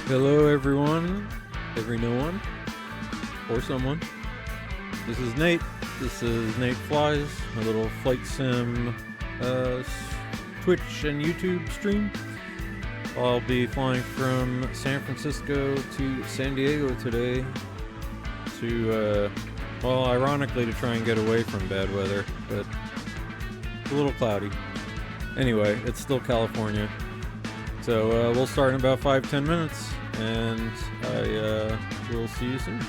Hello everyone, every no one, or someone. This is Nate. This is Nate Flies, a little flight sim Twitch and YouTube stream. I'll be flying from San Francisco to San Diego today to, well, ironically to try and get away from bad weather, but it's a little cloudy. Anyway, it's still California. So we'll start in about 5-10 minutes, and I will see you soon.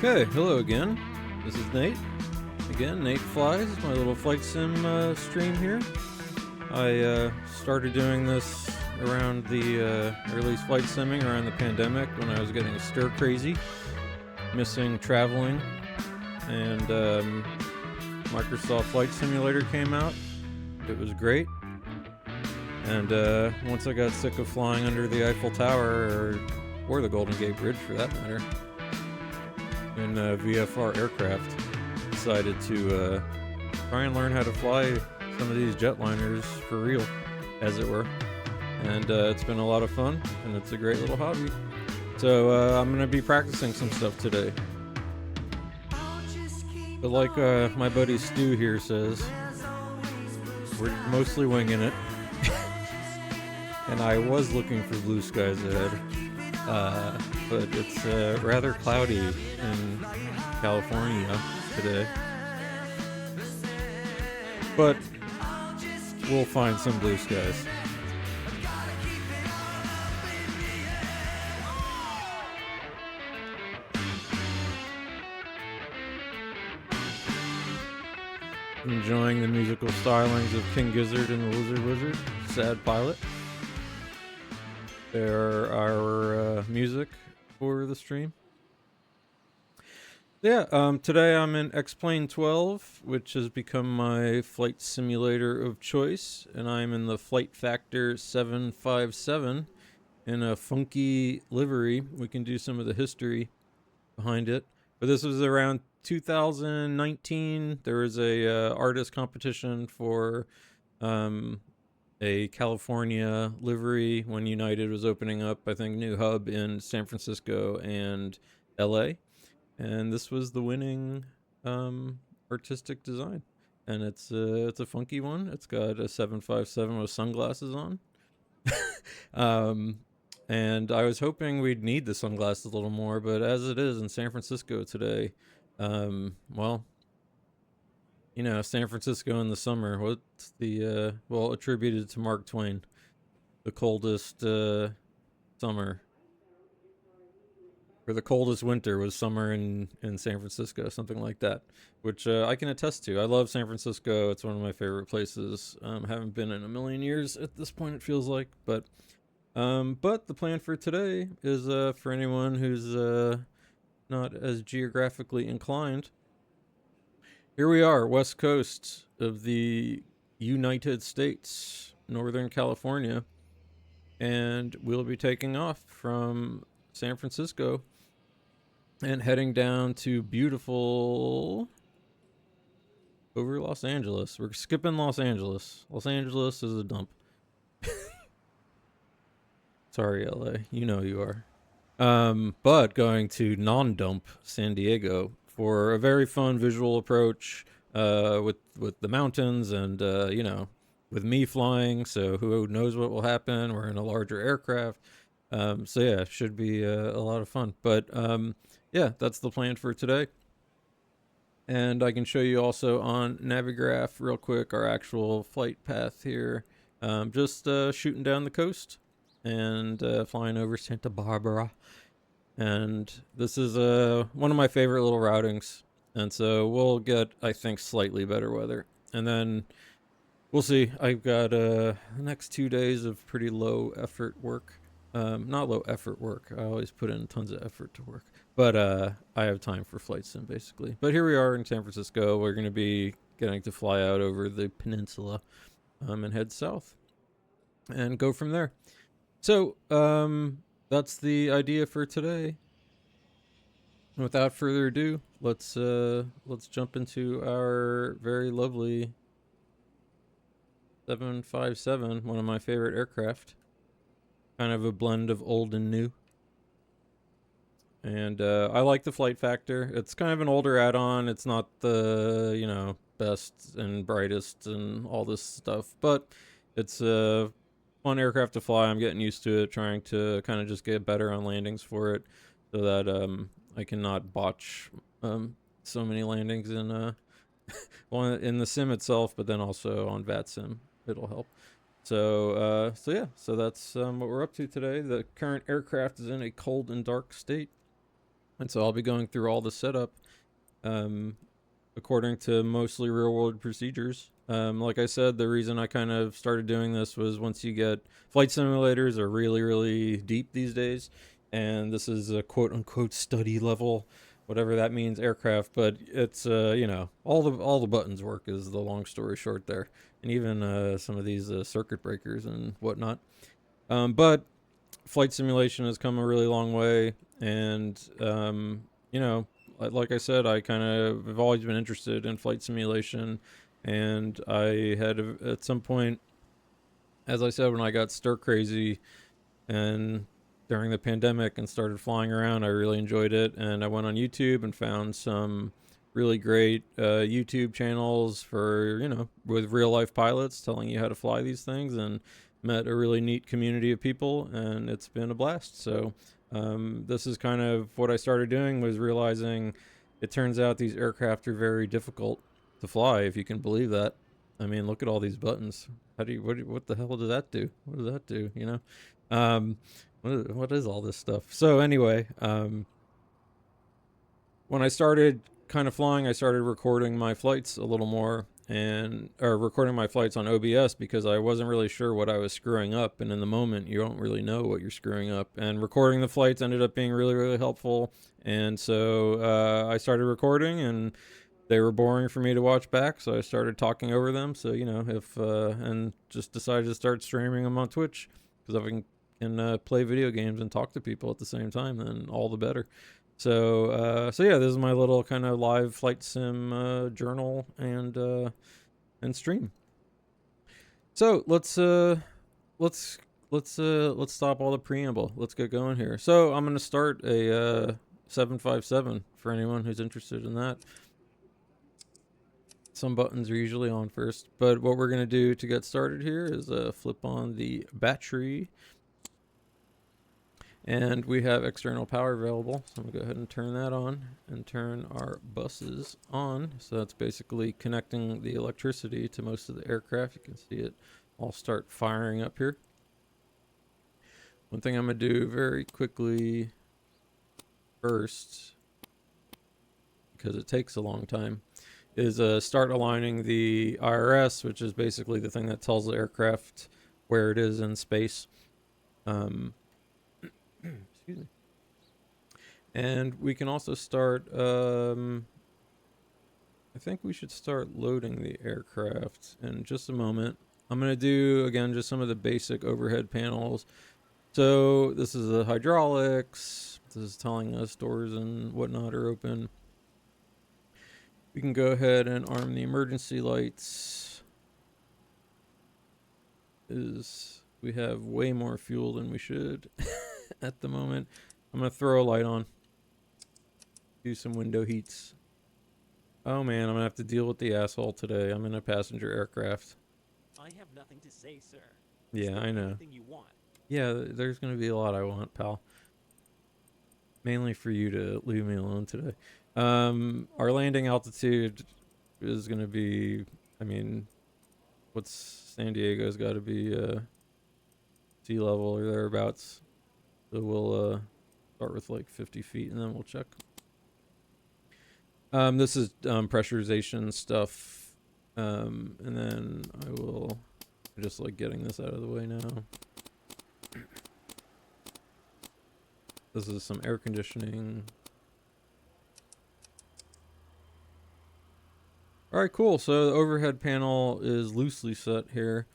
Okay, hello again. This is Nate. Again, Nate Flies, my little flight sim stream here. I started doing this around the, or at least flight simming around the pandemic when I was getting stir crazy, missing traveling, and Microsoft Flight Simulator came out. It was great. And once I got sick of flying under the Eiffel Tower, or the Golden Gate Bridge for that matter, in VFR aircraft, decided to try and learn how to fly some of these jetliners for real, as it were. And it's been a lot of fun, and it's a great little hobby. So I'm going to be practicing some stuff today. But like my buddy Stu here says, we're mostly winging it. And I was looking for blue skies ahead. But it's rather cloudy in California today. But we'll find some blue skies. Enjoying the musical stylings of King Gizzard and the Lizard Wizard, Sad Pilot. There our music for the stream. Yeah, today I'm in XP12, which has become my flight simulator of choice, and I'm in the FlightFactor 757 in a funky livery. We can do some of the history behind it. But this was around 2019. There was a artist competition for a California livery when United was opening up, I think, new hub in San Francisco and LA. And this was the winning artistic design. And it's a funky one. It's got a 757 with sunglasses on. And I was hoping we'd need the sunglasses a little more, but as it is in San Francisco today, well, you know, San Francisco in the summer, what's the, well, attributed to Mark Twain, the coldest summer, or the coldest winter was summer in San Francisco, something like that, which I can attest to. I love San Francisco. It's one of my favorite places. Haven't been in a million years at this point, it feels like, but the plan for today is for anyone who's not as geographically inclined. Here we are, west coast of the United States, Northern California, and we'll be taking off from San Francisco and heading down to beautiful over Los Angeles. We're skipping Los Angeles. Los Angeles is a dump. Sorry, LA. You know you are. But going to non-dump San Diego for a very fun visual approach with the mountains and, you know, with me flying. So who knows what will happen. We're in a larger aircraft. So yeah, should be a lot of fun. But yeah, that's the plan for today. And I can show you also on Navigraph real quick our actual flight path here. Just shooting down the coast and flying over Santa Barbara. And this is one of my favorite little routings. And so we'll get, I think, slightly better weather. And then we'll see. I've got the next 2 days of pretty low effort work. Not low effort work. I always put in tons of effort to work. But I have time for flight sim, basically. But here we are in San Francisco. We're going to be getting to fly out over the peninsula and head south and go from there. So that's the idea for today. Without further ado, let's jump into our very lovely 757, one of my favorite aircraft. Kind of a blend of old and new. And I like the FlightFactor. It's kind of an older add-on. It's not the, you know, best and brightest and all this stuff, but it's a fun aircraft to fly. I'm getting used to it, trying to kind of just get better on landings for it so that I cannot botch so many landings in well, in the sim itself, but then also on VATSIM. It'll help. So yeah, so that's what we're up to today. The current aircraft is in a cold and dark state. And so I'll be going through all the setup according to mostly real world procedures. Like I said, the reason I kind of started doing this was once you get flight simulators are really, really deep these days. And this is a quote unquote study level, whatever that means, aircraft. But it's, you know, all the buttons work is the long story short there. And even some of these circuit breakers and whatnot. But flight simulation has come a really long way. And, you know, like I said, I kind of have always been interested in flight simulation, and I had at some point, as I said, when I got stir crazy and during the pandemic and started flying around, I really enjoyed it, and I went on YouTube and found some really great YouTube channels for, you know, with real life pilots telling you how to fly these things, and met a really neat community of people, and it's been a blast. So this is kind of what I started doing, was realizing it turns out these aircraft are very difficult to fly, if you can believe that. I mean, look at all these buttons. How do you, what the hell does that do? What does that do? You know, what is all this stuff? So anyway, when I started kind of flying, I started recording my flights a little more, and or recording my flights on OBS, because I wasn't really sure what I was screwing up, and in the moment you don't really know what you're screwing up, and recording the flights ended up being really, really helpful. And so I started recording, and they were boring for me to watch back, so I started talking over them. So, you know, if and just decided to start streaming them on Twitch, because if I can play video games and talk to people at the same time, then all the better. So yeah, this is my little kind of live flight sim journal and stream. So let's stop all the preamble. Let's get going here. So I'm gonna start a 757 for anyone who's interested in that. Some buttons are usually on first, but what we're gonna do to get started here is flip on the battery. And we have external power available, so I'm gonna go ahead and turn that on and turn our buses on. So that's basically connecting the electricity to most of the aircraft. You can see it all start firing up here. One thing I'm gonna do very quickly first, because it takes a long time, is start aligning the IRS, which is basically the thing that tells the aircraft where it is in space. Excuse me. And we can also start, I think we should start loading the aircraft in just a moment. I'm going to do, again, just some of the basic overhead panels. So this is the hydraulics. This is telling us doors and whatnot are open. We can go ahead and arm the emergency lights. We have way more fuel than we should at the moment. I'm gonna throw a light on. Do some window heats. Oh man, I'm gonna have to deal with the asshole today. I'm in a passenger aircraft. I have nothing to say, sir. Yeah, I know. You want. Yeah, there's gonna be a lot I want, pal. Mainly for you to leave me alone today. Our landing altitude is gonna be, I mean, what's San Diego's got to be sea level or thereabouts. So we'll start with like 50 feet and then we'll check. This is pressurization stuff. And then I will just like getting this out of the way now. This is some air conditioning. All right, cool. So the overhead panel is loosely set here.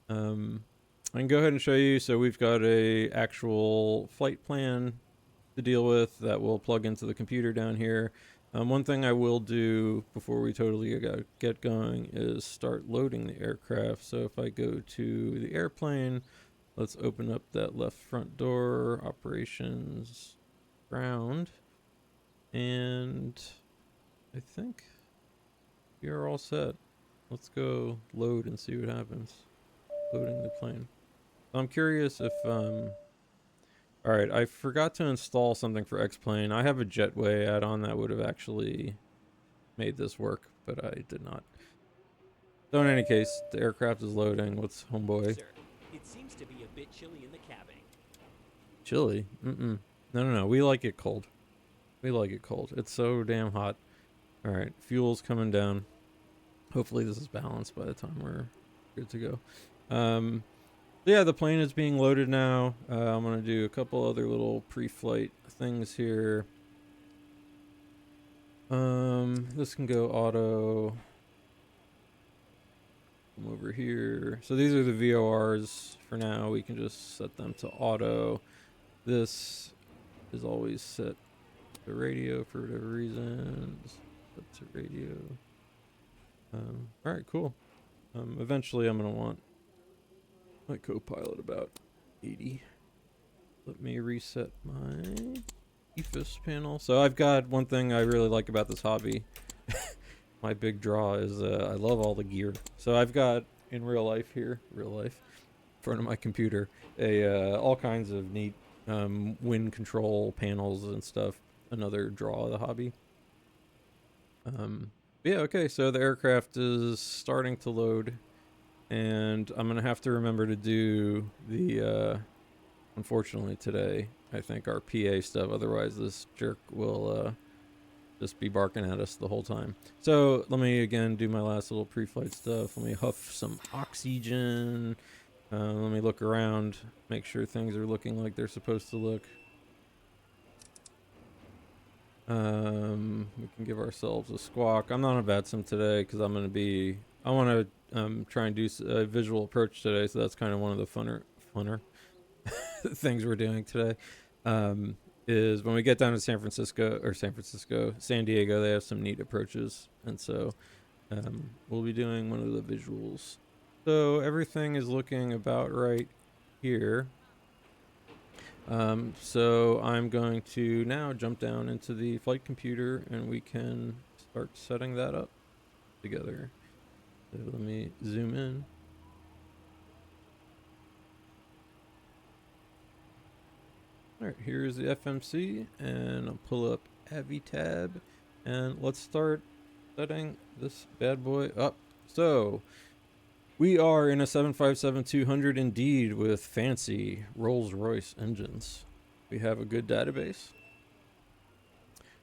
I can go ahead and show you. So we've got a actual flight plan to deal with that will plug into the computer down here. One thing I will do before we totally get going is start loading the aircraft. So if I go to the airplane, let's open up that left front door, operations, ground, and I think we are all set. Let's go load and see what happens. Loading the plane. I'm curious if alright, I forgot to install something for X-Plane. I have a Jetway add-on that would have actually made this work, but I did not. So in any case, the aircraft is loading. What's homeboy? Sir, it seems to be a bit chilly in the cabin. Chilly? No. We like it cold. We like it cold. It's so damn hot. All right, fuel's coming down. Hopefully this is balanced by the time we're good to go. Yeah, the plane is being loaded now. I'm gonna do a couple other little pre-flight things here. This can go auto. Come over here. So these are the VORs for now. We can just set them to auto. This is always set to radio for whatever reason. Set to radio. All right, cool. Eventually I'm gonna want my co-pilot about 80. Let me reset my EFIS panel. So I've got one thing I really like about this hobby. My big draw is I love all the gear. So I've got in real life here, in front of my computer, all kinds of neat wind control panels and stuff. Another draw of the hobby. Yeah, okay, so the aircraft is starting to load, and I'm gonna have to remember to do the unfortunately today, I think, our PA stuff. Otherwise this jerk will just be barking at us the whole time. So let me again do my last little pre-flight stuff. Let me huff some oxygen. Let me look around, make sure things are looking like they're supposed to look. We can give ourselves a squawk. I'm not on VATSIM today because I'm going to be, I want to try and do a visual approach today, so that's kind of one of the funner things we're doing today. Is when we get down to San Diego, they have some neat approaches, and so we'll be doing one of the visuals. So everything is looking about right here. So I'm going to now jump down into the flight computer and we can start setting that up together. So let me zoom in. Alright, here's the FMC, and I'll pull up AviTab, and let's start setting this bad boy up. So, we are in a 757-200 indeed, with fancy Rolls-Royce engines. We have a good database.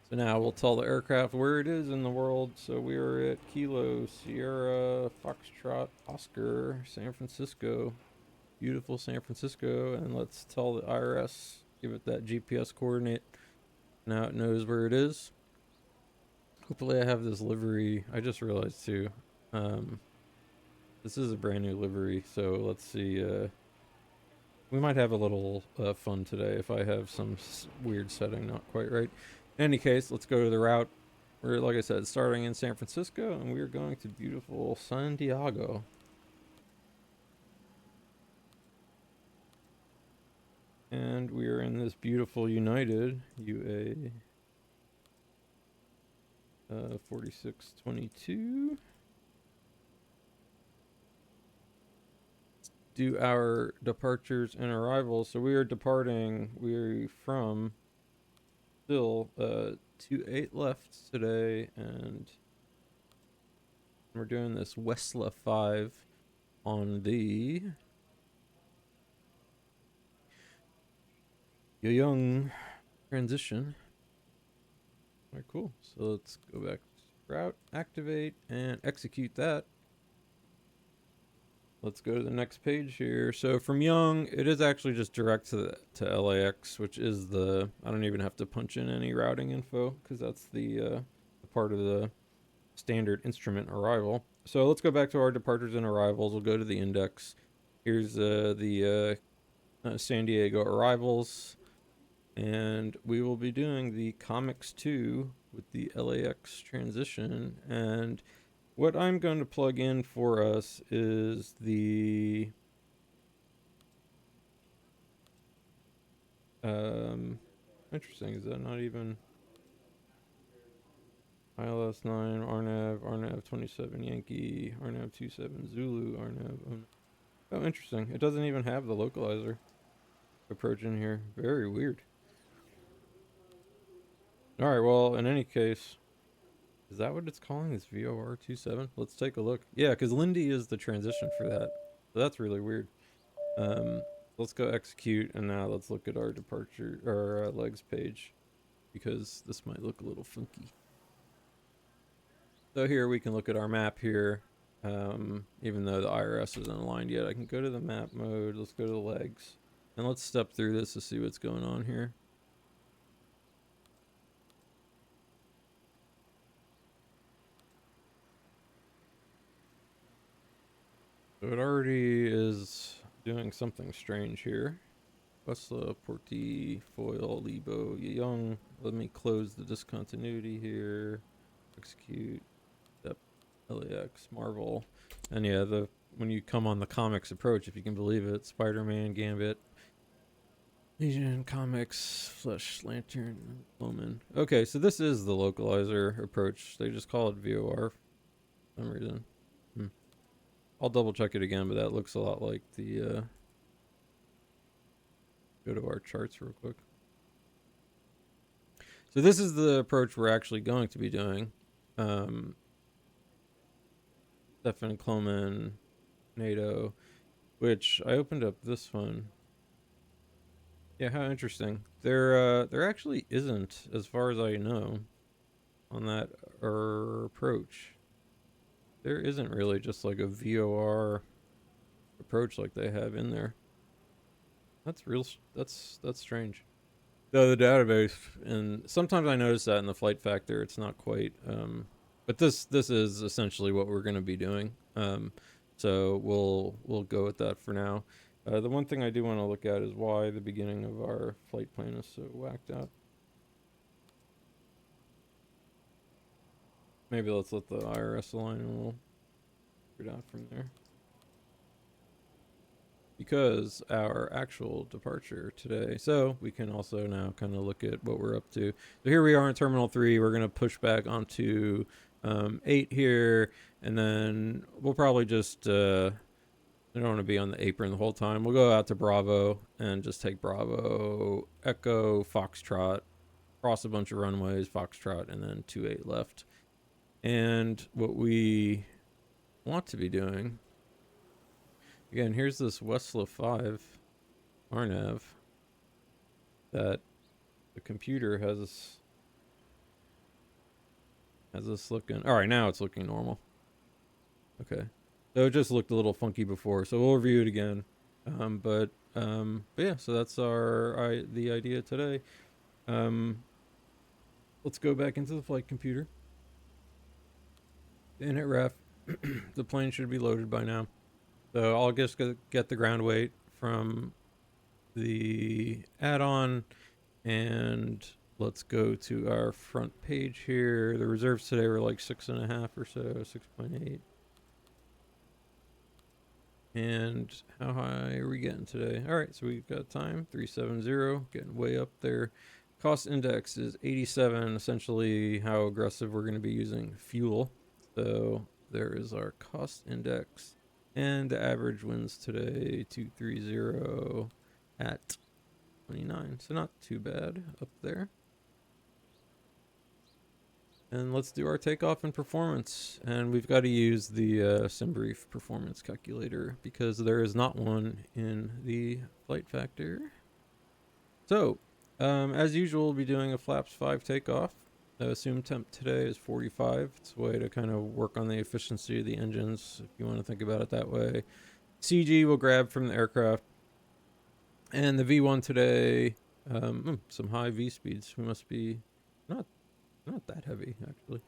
So now we'll tell the aircraft where it is in the world. So we are at Kilo, Sierra, Foxtrot, Oscar, San Francisco. Beautiful San Francisco, and let's tell the IRS. Give it that GPS coordinate. Now it knows where it is. Hopefully I have this livery. I just realized too. This is a brand new livery, so let's see. We might have a little fun today if I have some weird setting not quite right. In any case, let's go to the route. We're, like I said, starting in San Francisco, and we're going to beautiful San Diego. And we are in this beautiful United UA 4622. Do our departures and arrivals. So we are departing. We're from still 28 left today, and we're doing this Westla 5 on the Young transition. Alright, cool. So let's go back to route, activate, and execute that. Let's go to the next page here. So from Young, it is actually just direct to LAX, which is the, I don't even have to punch in any routing info because that's the part of the standard instrument arrival. So let's go back to our departures and arrivals. We'll go to the index. Here's the San Diego arrivals. And we will be doing the Comics 2 with the LAX transition. And what I'm going to plug in for us is the interesting, is that not even ILS 9, RNAV 27 Yankee, RNAV 27 Zulu, RNAV. Oh, interesting. It doesn't even have the localizer approach in here. Very weird. Alright, well, in any case, is that what it's calling, this VOR 27? Let's take a look. Yeah, because Lindy is the transition for that. So that's really weird. Let's go execute, and now let's look at our departure, or legs page. because this might look a little funky. So here we can look at our map here. Even though the IRS isn't aligned yet, I can go to the map mode. Let's go to the legs. And let's step through this to see what's going on here. So it already is doing something strange here. Westla, Porti, Foil, Lebo, Young. Let me close the discontinuity here. Execute. Step. LAX, Marvel. And yeah, when you come on the comics approach, if you can believe it, Spider-Man, Gambit, Legion, Comics, Flesh, Lantern, Bowman. Okay, so this is the localizer approach. They just call it VOR for some reason. I'll double check it again, but that looks a lot like the, go to our charts real quick. So this is the approach we're actually going to be doing. Stefan Kloman, NATO, which I opened up this one. Yeah, how interesting. There actually isn't, as far as I know, on that approach. There isn't really just like a VOR approach like they have in there. That's strange. Though the database, and sometimes I notice that in the FlightFactor, it's not quite. But this is essentially what we're going to be doing. So we'll go with that for now. The one thing I do want to look at is why the beginning of our flight plan is so whacked out. Maybe let's let the IRS align and we'll figure it out from there. Because our actual departure today, so we can also now kind of look at what we're up to. So here we are in Terminal 3. We're going to push back onto 8 here, and then we'll probably just, I don't want to be on the apron the whole time. We'll go out to Bravo and just take Bravo, Echo, Foxtrot, cross a bunch of runways, Foxtrot, and then 28 left. And what we want to be doing, again, here's this Westla 5 RNAV that the computer has this looking. All right, now it's looking normal. Okay, so it just looked a little funky before, so we'll review it again. But yeah, so that's the idea today. Let's go back into the flight computer. The init ref. The plane should be loaded by now. So I'll just get the ground weight from the add-on, and let's go to our front page here. The reserves today were like 6.5 or so, 6.8. And how high are we getting today? All right, so we've got time, 370, getting way up there. Cost index is 87, essentially how aggressive we're going to be using fuel. So there is our cost index. And the average wins today, 230 at 29. So not too bad up there. And let's do our takeoff and performance. And we've got to use the SimBrief performance calculator because there is not one in the FlightFactor. So, as usual, we'll be doing a flaps 5 takeoff. Assume temp today is 45. It's a way to kind of work on the efficiency of the engines, if you want to think about it that way. CG will grab from the aircraft. And the V1 today, some high V speeds. We must be not that heavy, actually.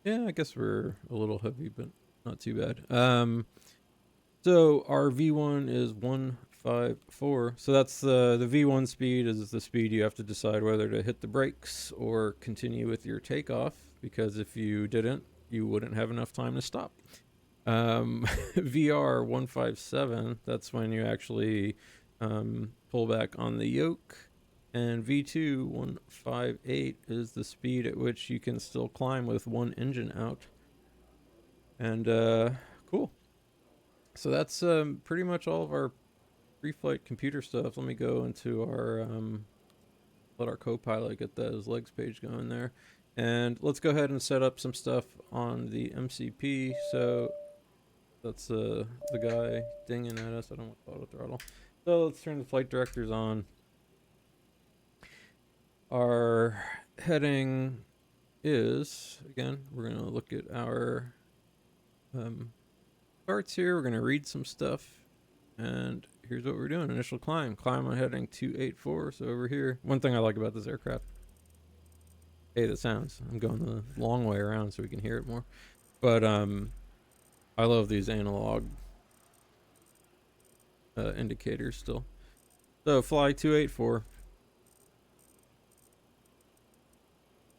Yeah, I guess we're a little heavy, but not too bad. So our V1 is 154. So that's the V1 speed is the speed you have to decide whether to hit the brakes or continue with your takeoff, because if you didn't, you wouldn't have enough time to stop. VR 157, that's when you actually pull back on the yoke. And V2 158 is the speed at which you can still climb with one engine out. And cool. So that's pretty much all of our pre-flight computer stuff. Let me go into our let our co-pilot get those legs page going there. And let's go ahead and set up some stuff on the MCP. So that's the guy dinging at us. I don't want auto throttle. So let's turn the flight directors on. our heading is, again, we're going to look at our charts here. We're going to read some stuff. And here's what we're doing. Initial climb. Climb on heading 284. So over here. One thing I like about this aircraft. Hey, the sounds. I'm going the long way around so we can hear it more. But I love these analog indicators still. So fly 284.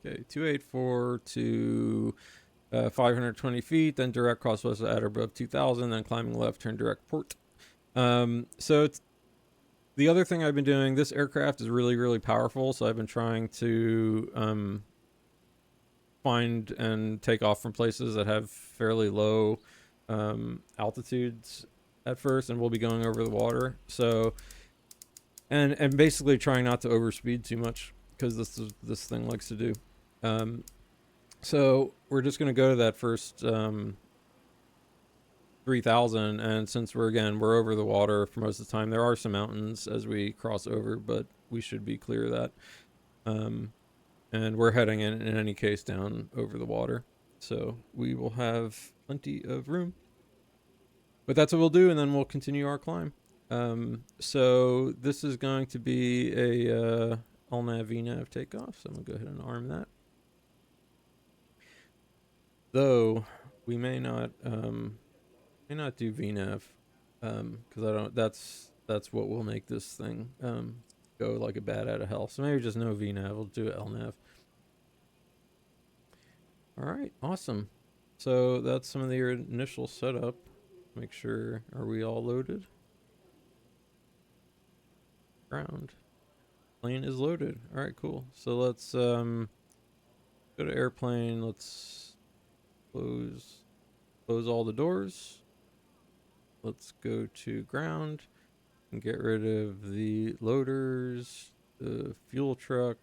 Okay, 284 to 520 feet, then direct crosswest at or above 2000, then climbing left, turn direct port. So it's the other thing I've been doing. This aircraft is really, really powerful, so I've been trying to find and take off from places that have fairly low altitudes at first, and we'll be going over the water. So, and basically trying not to overspeed too much, because this thing likes to do. So we're just going to go to that first 3,000, and since we're over the water for most of the time, there are some mountains as we cross over, but we should be clear of that. And we're heading in any case down over the water, so we will have plenty of room. But that's what we'll do, and then we'll continue our climb. So this is going to be a LNAV VNAV takeoff, so I'm gonna go ahead and arm that. Though we may not do VNAV, because I don't. That's what will make this thing go like a bat out of hell. So maybe just no VNAV. We'll do LNAV. All right, awesome. So that's some of the initial setup. Make sure, are we all loaded? Ground. Plane is loaded. All right, cool. So let's go to airplane. Let's close all the doors. Let's go to ground and get rid of the loaders, the fuel truck,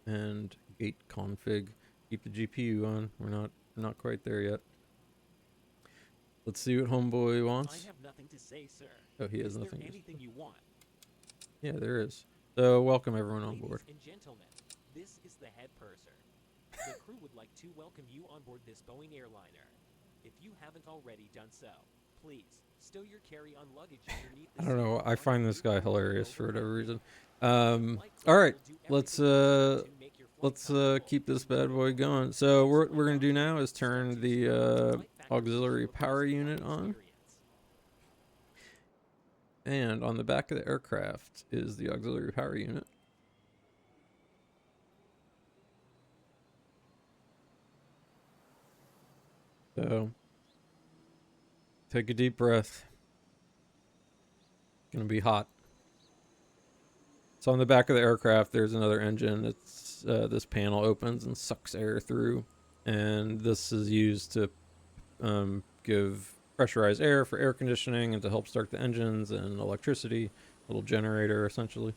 and gate config. Keep the GPU on. We're not quite there yet. Let's see what homeboy wants. I have nothing to say, sir. Oh, he has Is nothing. there anything you want? Yeah, there is. So welcome everyone on board. Ladies and gentlemen, this is the head purser. The crew would like to welcome you on board this Boeing airliner. If you haven't already done so, please stow your carry-on luggage underneath the I don't know. seat I find on this the guy roof hilarious for overhead. whatever reason. Flight crew All right. will do Let's everything they can to make your flight comfortable. keep this bad boy going. So what we're gonna do now is turn the auxiliary power unit on, and on the back of the aircraft is the auxiliary power unit. So take a deep breath. It's gonna be hot. So on the back of the aircraft, there's another engine. It's this panel opens and sucks air through, and this is used to give pressurized air for air conditioning and to help start the engines and electricity. Little generator, essentially.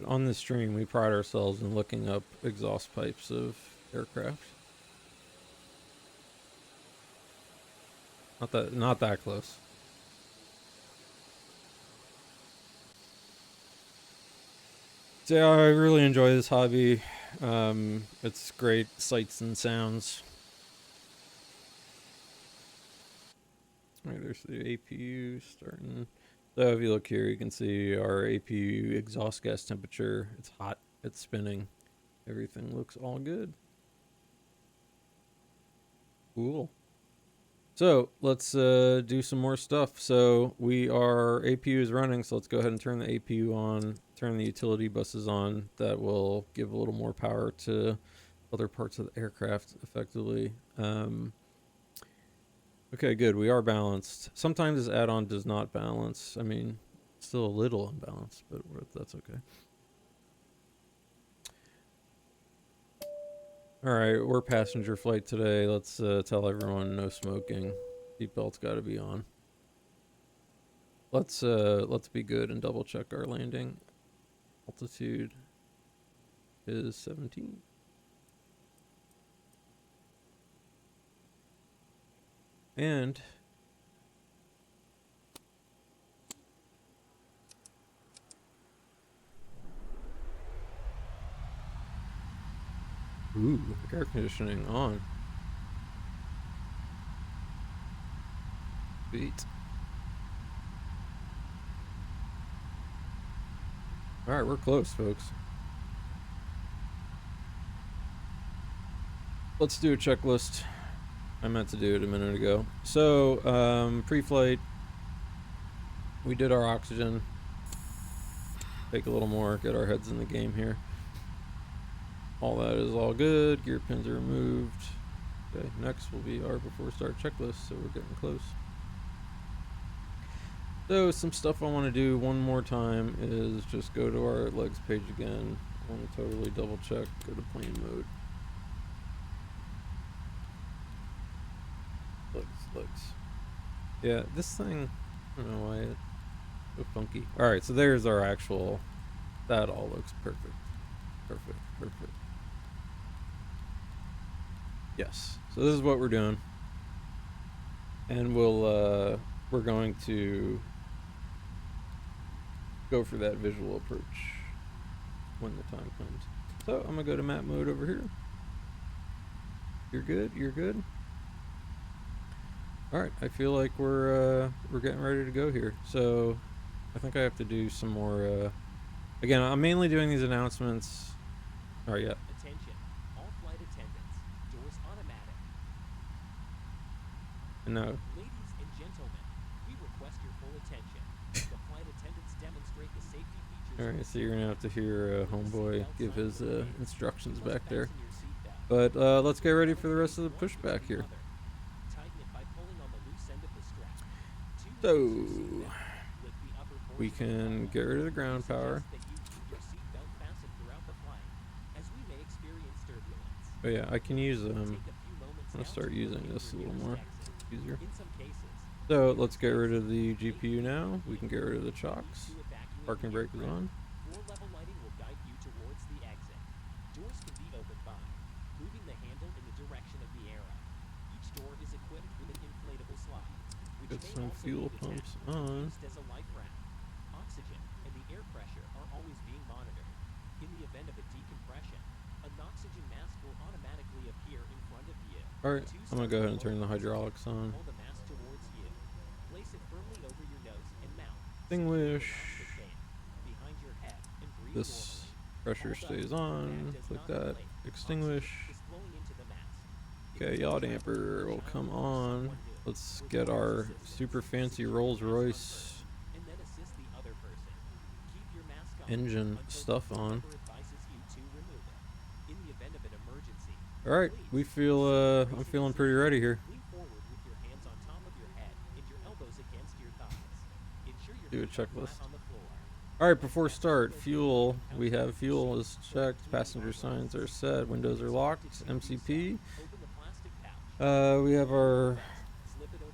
On this stream, we pride ourselves in looking up exhaust pipes of aircraft. Not that close. So yeah, I really enjoy this hobby. It's great sights and sounds. All right, there's the APU starting. So if you look here, you can see our APU exhaust gas temperature. It's hot. It's spinning. Everything looks all good. Cool. So let's do some more stuff. So our APU is running, so let's go ahead and turn the APU on, turn the utility buses on. That will give a little more power to other parts of the aircraft effectively. Okay, good. We are balanced. Sometimes this add-on does not balance. I mean, still a little unbalanced, but that's okay. All right, we're passenger flight today. Let's tell everyone no smoking. Seatbelt's got to be on. Let's be good and double check our landing. Altitude is 17. And Ooh, air conditioning on. Sweet. Alright, we're close, folks. Let's do a checklist. I meant to do it a minute ago. So, pre-flight, we did our oxygen. Take a little more, get our heads in the game here. All that is all good. Gear pins are removed. Okay, next will be our before start checklist, so we're getting close. So, some stuff I want to do one more time is just go to our legs page again. I want to totally double check, go to plane mode. Legs. Yeah, this thing, I don't know why it's so funky. Alright, so there's our actual, that all looks perfect. Perfect. Yes, so this is what we're doing. And we're going to go for that visual approach when the time comes. So I'm gonna go to map mode over here. You're good. All right, I feel like we're getting ready to go here. So I think I have to do some more. Again, I'm mainly doing these announcements. All right, yeah. Attention, all flight attendants. Doors automatic. And now, Ladies and gentlemen, we request your full attention. The flight attendants demonstrate the safety features. all right, so you're gonna have to hear homeboy give his instructions back there. But let's get ready for the rest of the pushback here. So we can get rid of the ground power. Oh yeah, I can use I'm gonna start using this a little more easier. So let's get rid of the GPU now. We can get rid of the chocks. Parking brake is on. Floor level lighting will guide you towards the exit. Doors can be opened by moving the handle in the direction of the arrow. Each door is equipped with an inflatable slide, which Get may some also fuel be pumps detached and on. used as a life raft. Oxygen and the air pressure are always being monitored. In the event of a decompression, an oxygen mask will automatically appear in front of you. Alright, I'm gonna go ahead and turn the hydraulics on. Hold the mask towards you. Place it firmly over your nose and mouth. Extinguish. Behind your head and breathe This pressure stays on. Click that. Extinguish. Okay, yaw damper will come on. Let's get our super fancy Rolls Royce engine stuff on. Alright, we feel I'm feeling pretty ready here. Do a checklist. Alright, before start, fuel. We have fuel is checked, passenger signs are set, windows are locked, MCP. We have our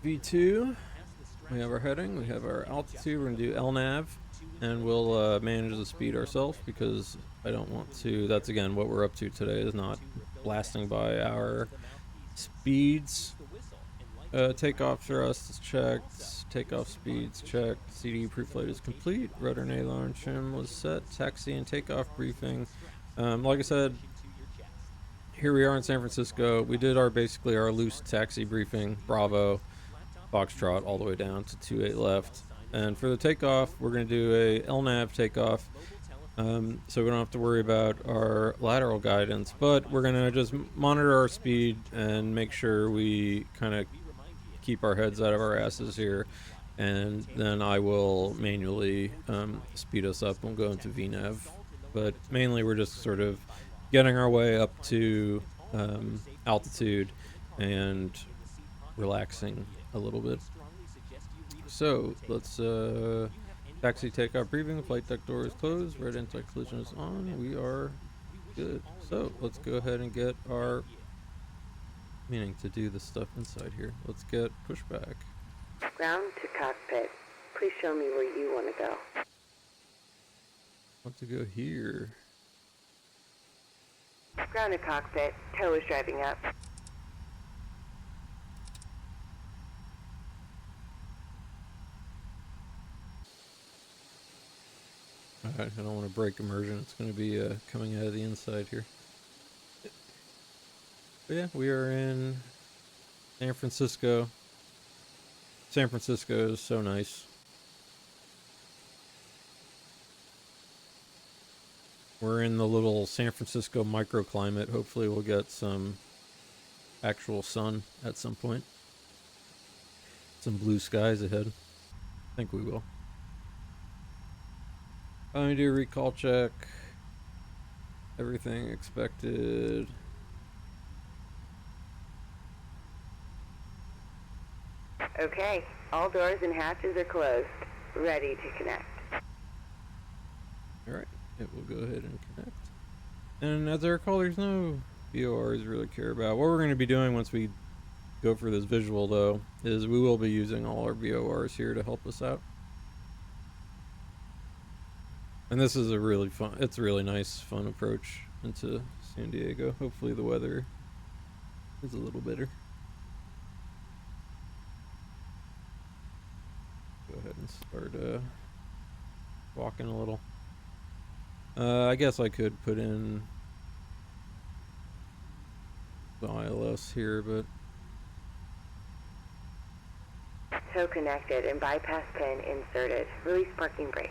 V2, we have our heading, we have our altitude. We're going to do LNAV, and we'll manage the speed ourselves because I don't want to, that's again what we're up to today, is not blasting by our speeds. Takeoff thrust is checked, takeoff speeds checked, CD pre-flight is complete, rudder and aileron trim was set, taxi and takeoff briefing. Like I said, here we are in San Francisco. We did our basically our loose taxi briefing, Bravo, Foxtrot, all the way down to 28 left. And for the takeoff, we're going to do a LNAV takeoff, so we don't have to worry about our lateral guidance, but we're going to just monitor our speed and make sure we kind of keep our heads out of our asses here, and then I will manually speed us up and go into VNAV. But mainly we're just sort of getting our way up to altitude and relaxing a little bit. So let's taxi takeoff briefing. Flight deck door is closed. Red anti-collision is on. We are good. So let's go ahead and get our meaning to do the stuff inside here. Let's get pushback. Ground to cockpit. Please show me where you want to go. Want to go here. Ground to cockpit. Tow is driving up. Alright, I don't want to break immersion. It's going to be coming out of the inside here. But yeah, we are in San Francisco. San Francisco is so nice. We're in the little San Francisco microclimate. Hopefully we'll get some actual sun at some point. Some blue skies ahead. I think we will. Let me do a recall check. Everything expected. Okay, all doors and hatches are closed. Ready to connect. Alright, it will go ahead and connect. And as I recall, there's no VORs really care about. What we're going to be doing once we go for this visual, though, is we will be using all our VORs here to help us out. And this is a really fun, it's a really nice, fun approach into San Diego. Hopefully the weather is a little better. Go ahead and start walking a little. I guess I could put in the ILS here, but Tow connected and bypass pin inserted. Release parking brake.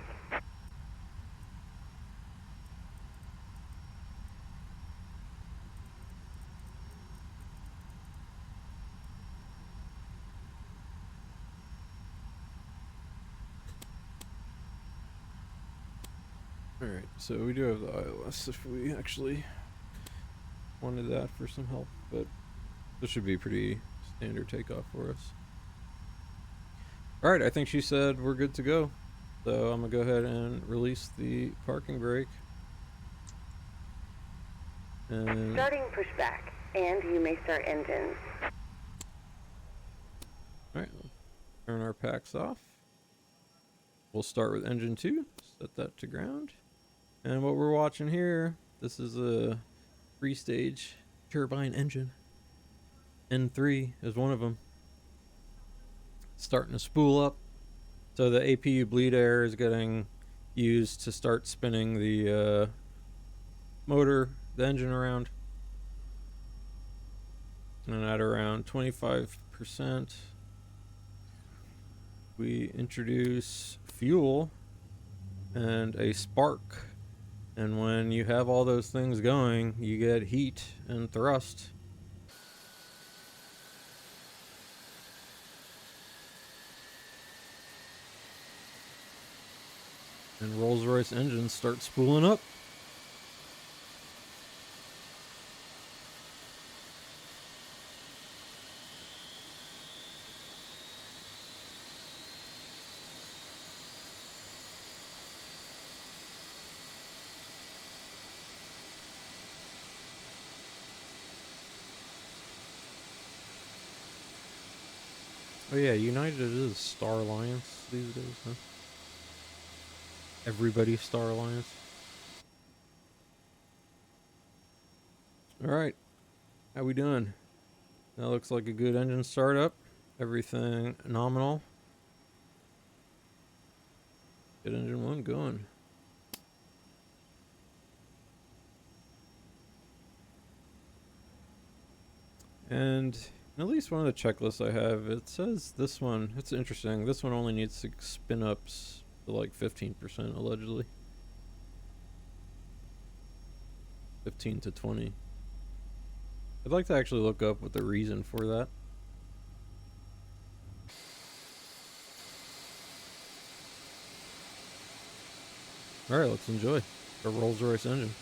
alright, so we do have the ILS if we actually wanted that for some help, but this should be pretty standard takeoff for us. Alright, I think she said we're good to go. So I'm gonna go ahead and release the parking brake. And Starting pushback, and you may start engines. alright, turn our packs off. We'll start with engine 2, set that to ground. And what we're watching here, this is a 3-stage turbine engine. N3 is one of them. Starting to spool up. So the APU bleed air is getting used to start spinning the motor, the engine around. And at around 25%, we introduce fuel and a spark. And when you have all those things going, you get heat and thrust. And Rolls-Royce engines start spooling up. Oh yeah, United is Star Alliance these days, huh? Everybody Star Alliance. Alright, how we doing? That looks like a good engine startup. Everything nominal. Get engine 1 going. And at least one of the checklists I have, it says this one, it's interesting, this one only needs 6 spin-ups to like 15% allegedly. 15 to 20. I'd like to actually look up what the reason for that. Alright, let's enjoy a Rolls-Royce engine.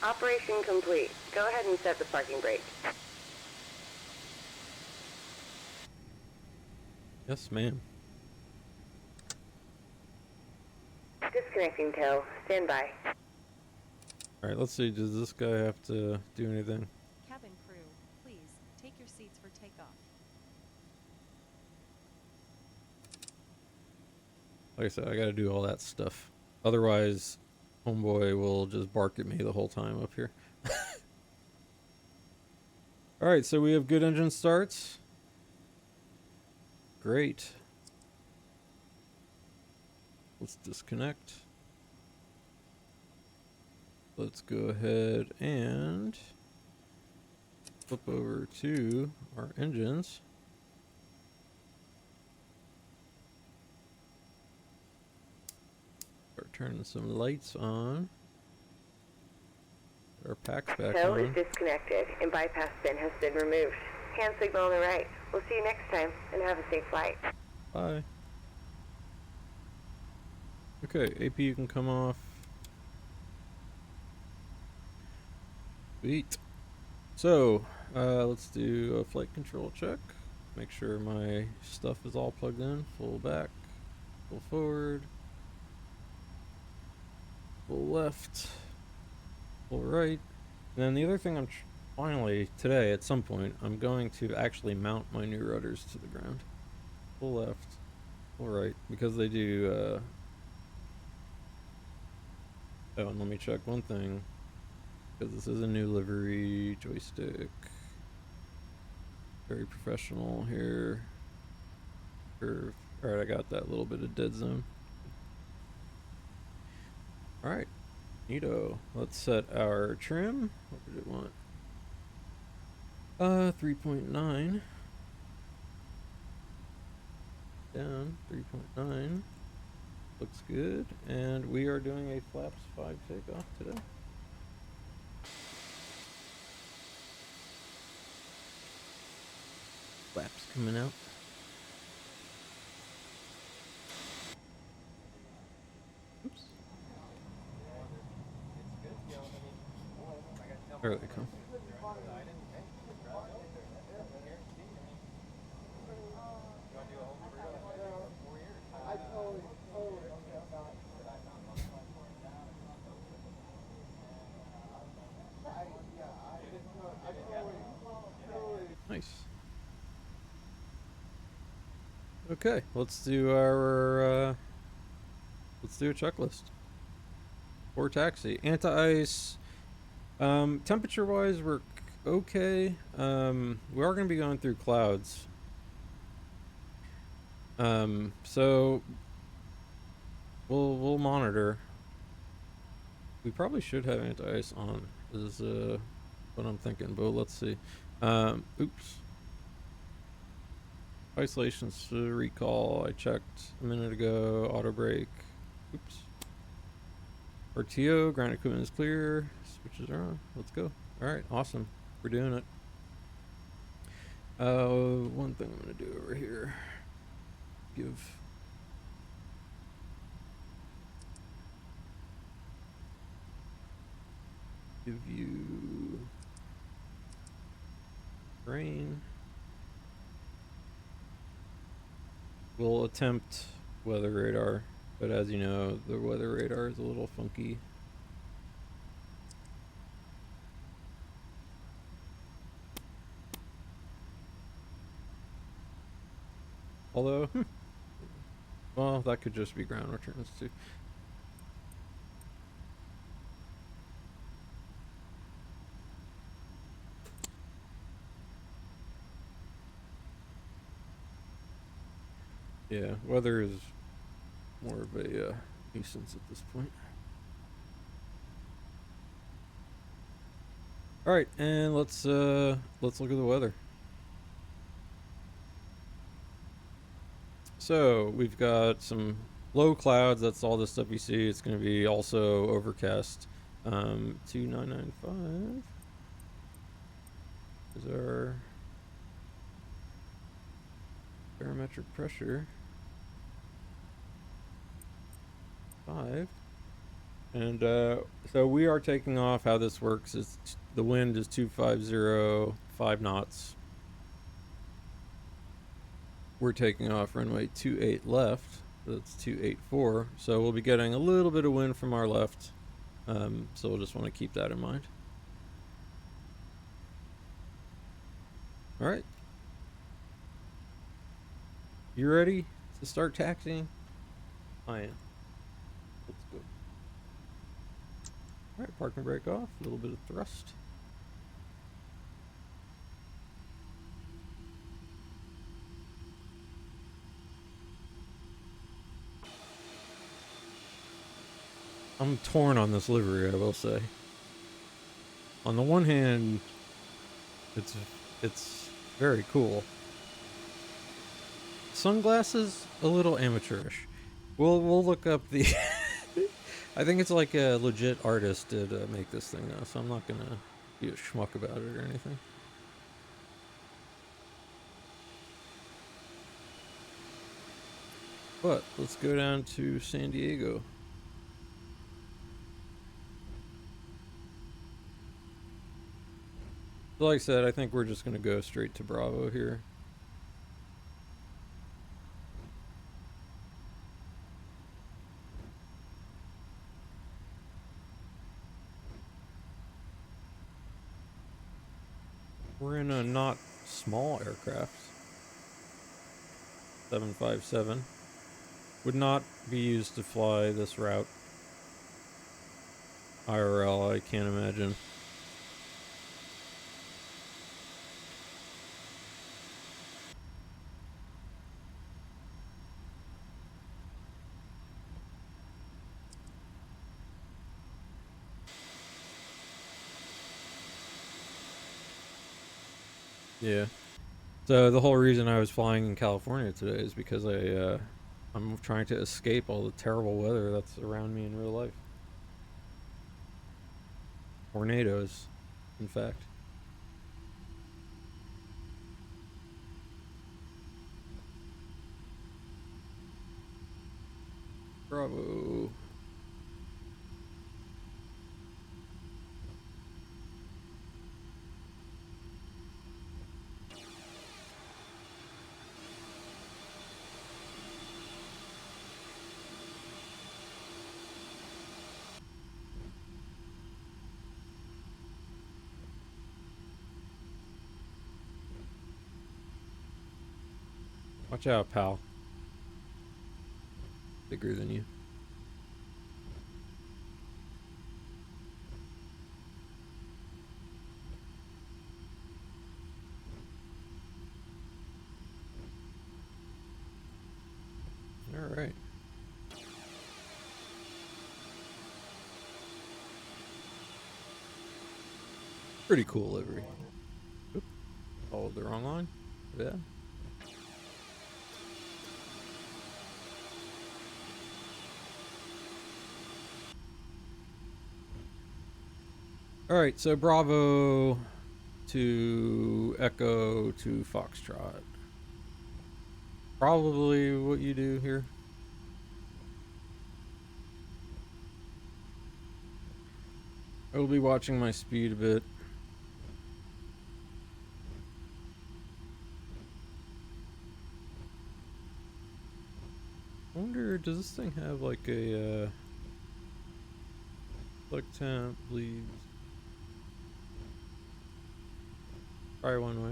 Operation complete. Go ahead and set the parking brake. Yes, ma'am. Disconnecting tow. Stand by. Alright, let's see, does this guy have to do anything? Cabin crew, please take your seats for takeoff. Like I said, I gotta do all that stuff. Otherwise, homeboy will just bark at me the whole time up here. Alright, so we have good engine starts. great. Let's disconnect. Let's go ahead and flip over to our engines. Start turning some lights on. Put our packs back Tow on. is disconnected and bypass bin has been removed. Hand signal on the right. We'll see you next time and have a safe flight. Bye. Okay, AP, you can come off. Sweet. So, let's do a flight control check. Make sure my stuff is all plugged in. Full back, full forward, full left, full right. And then the other thing finally, today at some point, I'm going to actually mount my new rudders to the ground. Full left, full right, because they do, oh, and let me check one thing, because this is a new livery joystick. Very professional here. Curve. Alright, I got that little bit of dead zone. Alright, neato. Let's set our trim. What did it want? 3.9. Down, 3.9. Looks good. And we are doing a flaps 5 takeoff today. Flaps coming out. Oops. There they come. Nice. Okay, let's do our let's do a checklist for taxi. Anti-ice. Temperature wise, we're okay. We are going to be going through clouds. So we'll monitor. We probably should have anti-ice on, is what I'm thinking, but let's see. Oops. Isolations to recall. I checked a minute ago. Auto brake. Oops. RTO. Ground equipment is clear. Switches are on. Let's go. All right. Awesome. We're doing it. One thing I'm gonna do over here. Give you rain. We'll attempt weather radar, but as you know, the weather radar is a little funky. Although, well, that could just be ground returns too. Yeah, weather is more of a nuisance at this point. All right, and let's look at the weather. So we've got some low clouds. That's all the stuff you see. It's going to be also overcast. 2995 is our barometric pressure. 5. And so we are taking off. How this works is the wind is 250, 5 knots. We're taking off runway 28 left. That's 284. So we'll be getting a little bit of wind from our left. So we'll just want to keep that in mind. All right. You ready to start taxiing? I am. Let's go. All right, park and brake off. A little bit of thrust. I'm torn on this livery, I will say. On the one hand, it's very cool. Sunglasses, a little amateurish. We'll look up the. I think it's like a legit artist did make this thing though, so I'm not gonna be a schmuck about it or anything. But let's go down to San Diego. So like I said, I think we're just gonna go straight to Bravo here. We're in a not small aircraft. 757. Would not be used to fly this route. IRL, I can't imagine. Yeah. So the whole reason I was flying in California today is because I'm trying to escape all the terrible weather that's around me in real life. Tornadoes, in fact. Bravo. Watch out, pal. Bigger than you. All right. Pretty cool livery. Oop. Followed the wrong line. Yeah. All right, so Bravo to Echo to Foxtrot. Probably what you do here. I will be watching my speed a bit. I wonder, does this thing have like a plug temp, bleeds? Try one way.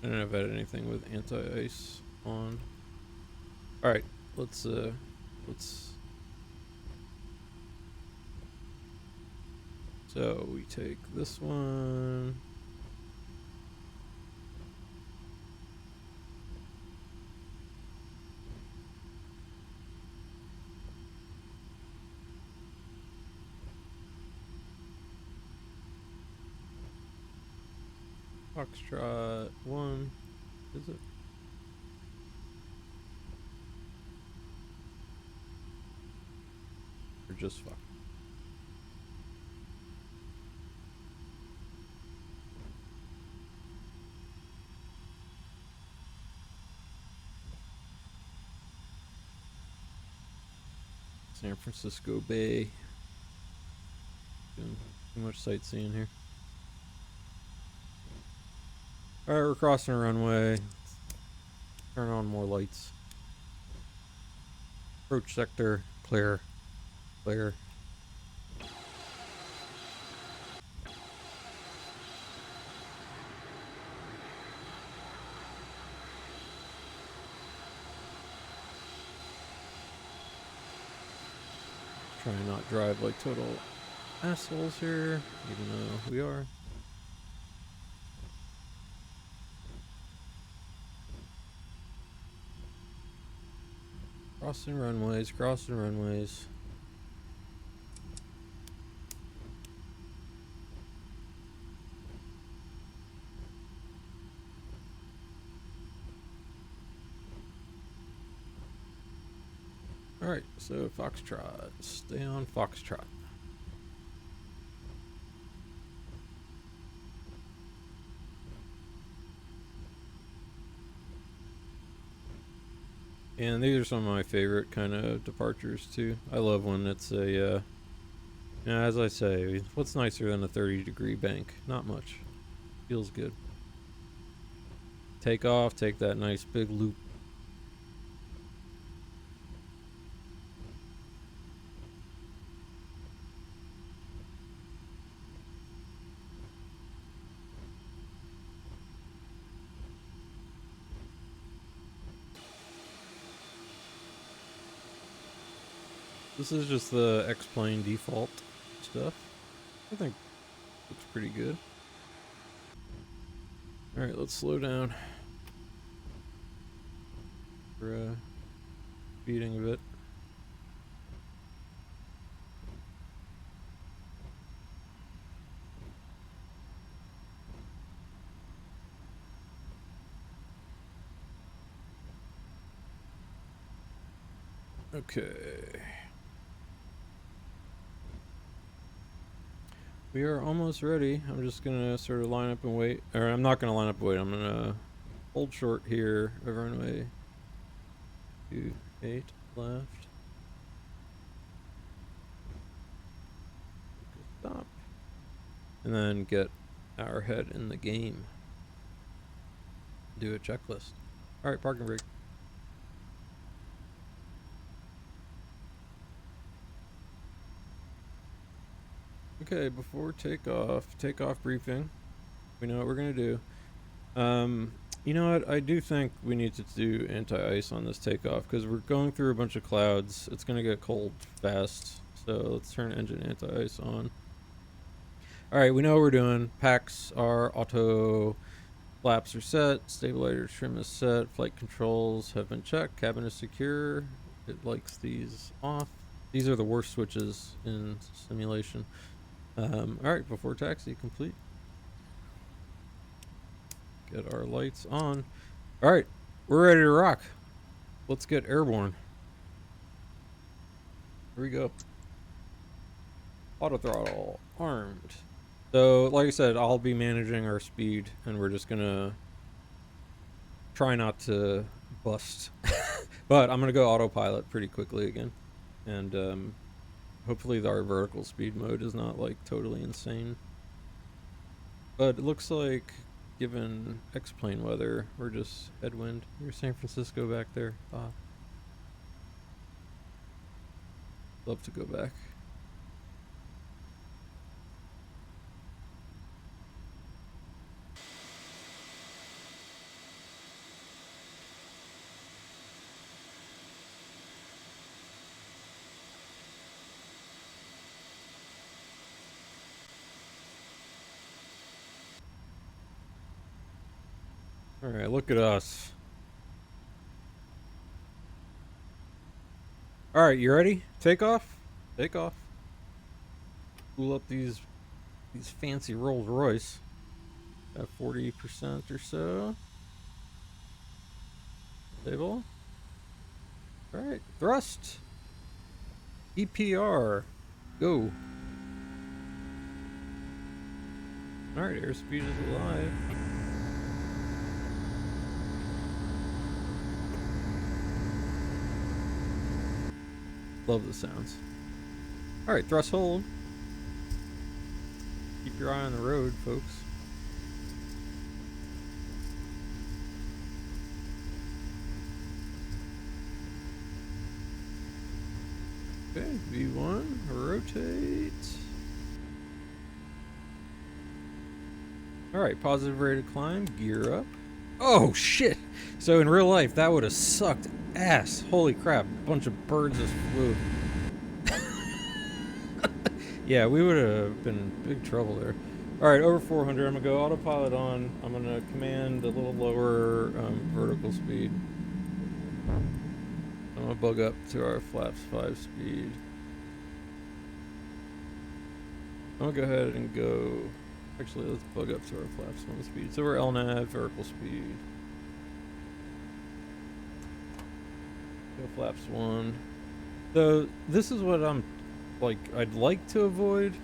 I don't know if I had anything with anti-ice on. Alright, let's so we take this one. Foxtrot 1, is it? Or just Fox? San Francisco Bay. Doing too much sightseeing here. Alright, we're crossing a runway. Turn on more lights. Approach sector, clear. Clear. Try and not drive like total assholes here, even though we are. Crossing runways, crossing runways. Alright, so Foxtrot. Stay on Foxtrot. And these are some of my favorite kind of departures too. I love when it's a, you know, as I say, what's nicer than a 30-degree bank? Not much. Feels good. Take off, take that nice big loop. This is just the X-Plane default stuff. I think looks pretty good. Alright, let's slow down. We're speeding a bit. Okay. We are almost ready. I'm just gonna sort of line up and wait. Or I'm not gonna line up and wait. I'm gonna hold short here of runway 28 left. Stop. And then get our head in the game. Do a checklist. Alright, parking brake. Okay, before takeoff briefing. We know what we're gonna do. You know what? I do think we need to do anti-ice on this takeoff because we're going through a bunch of clouds. It's gonna get cold fast, so let's turn engine anti-ice on. All right, we know what we're doing. Packs are auto, flaps are set, stabilizer trim is set, flight controls have been checked, cabin is secure. It likes these off. These are the worst switches in simulation. Alright, before taxi complete. Get our lights on. Alright, we're ready to rock. Let's get airborne. Here we go. Auto throttle, armed. So, like I said, I'll be managing our speed, and we're just gonna try not to bust. But I'm gonna go autopilot pretty quickly again. And, hopefully our vertical speed mode is not like totally insane. But it looks like, given X-plane weather, we're just headwind. Here's San Francisco back there. Love to go back. Alright, look at us. Alright, you ready? Take off? Take off. Cool up these fancy Rolls Royce. Got 40% or so. Stable. Alright, thrust. EPR. Go. Alright, airspeed is alive. Love the sounds. Alright, thrust hold. Keep your eye on the road, folks. Okay, V1, rotate. Alright, positive rate of climb, gear up. Oh shit! So in real life, that would have sucked ass. Holy crap, a bunch of birds just flew. Yeah, we would have been in big trouble there. Alright, over 400, I'm gonna go autopilot on. I'm gonna command a little lower vertical speed. I'm I'm gonna bug up to our flaps 5 speed. I'm gonna go ahead and go. Actually, let's bug up to our flaps 1 speed. So we're LNAV, vertical speed. Go flaps 1. So this is what I'm like. I'd like to avoid.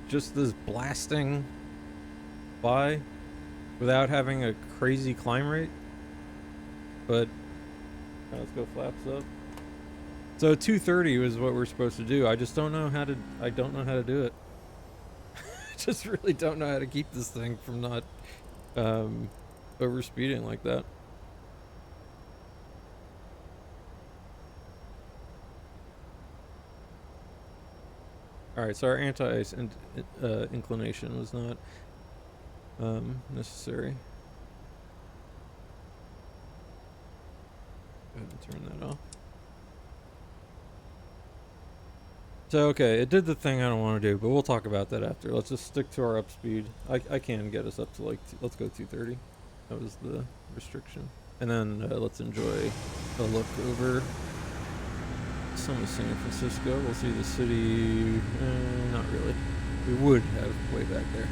Just this blasting by without having a crazy climb rate. But let's go flaps up. So 230 was what we're supposed to do. I just don't know how to. I don't know how to do it. Just really don't know how to keep this thing from not over speeding like that. All right, so our anti-ice inclination was not necessary. Go ahead and turn that off. So, okay, it did the thing I don't want to do, but we'll talk about that after. Let's just stick to our up speed. I can get us up to like, let's go 230. That was the restriction. And then let's enjoy a look over some of San Francisco. We'll see the city, not really. We would have way back there.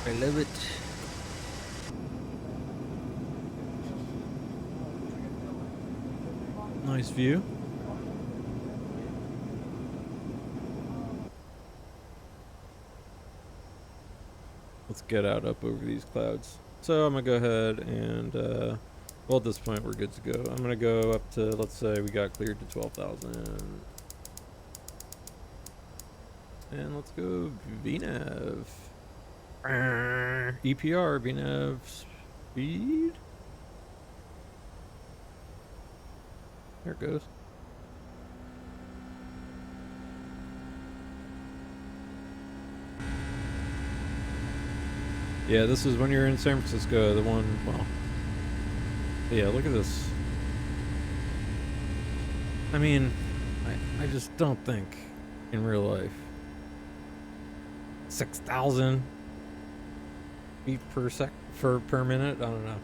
I love it. Nice view. Let's get out up over these clouds. So I'm gonna go ahead and well, at this point we're good to go. I'm gonna go up to, let's say we got cleared to 12,000. And let's go VNAV. EPR, VNAV speed. There it goes. Yeah, this is when you're in San Francisco, the one, well, yeah, look at this. I mean, I just don't think in real life 6,000 feet per minute. I don't know.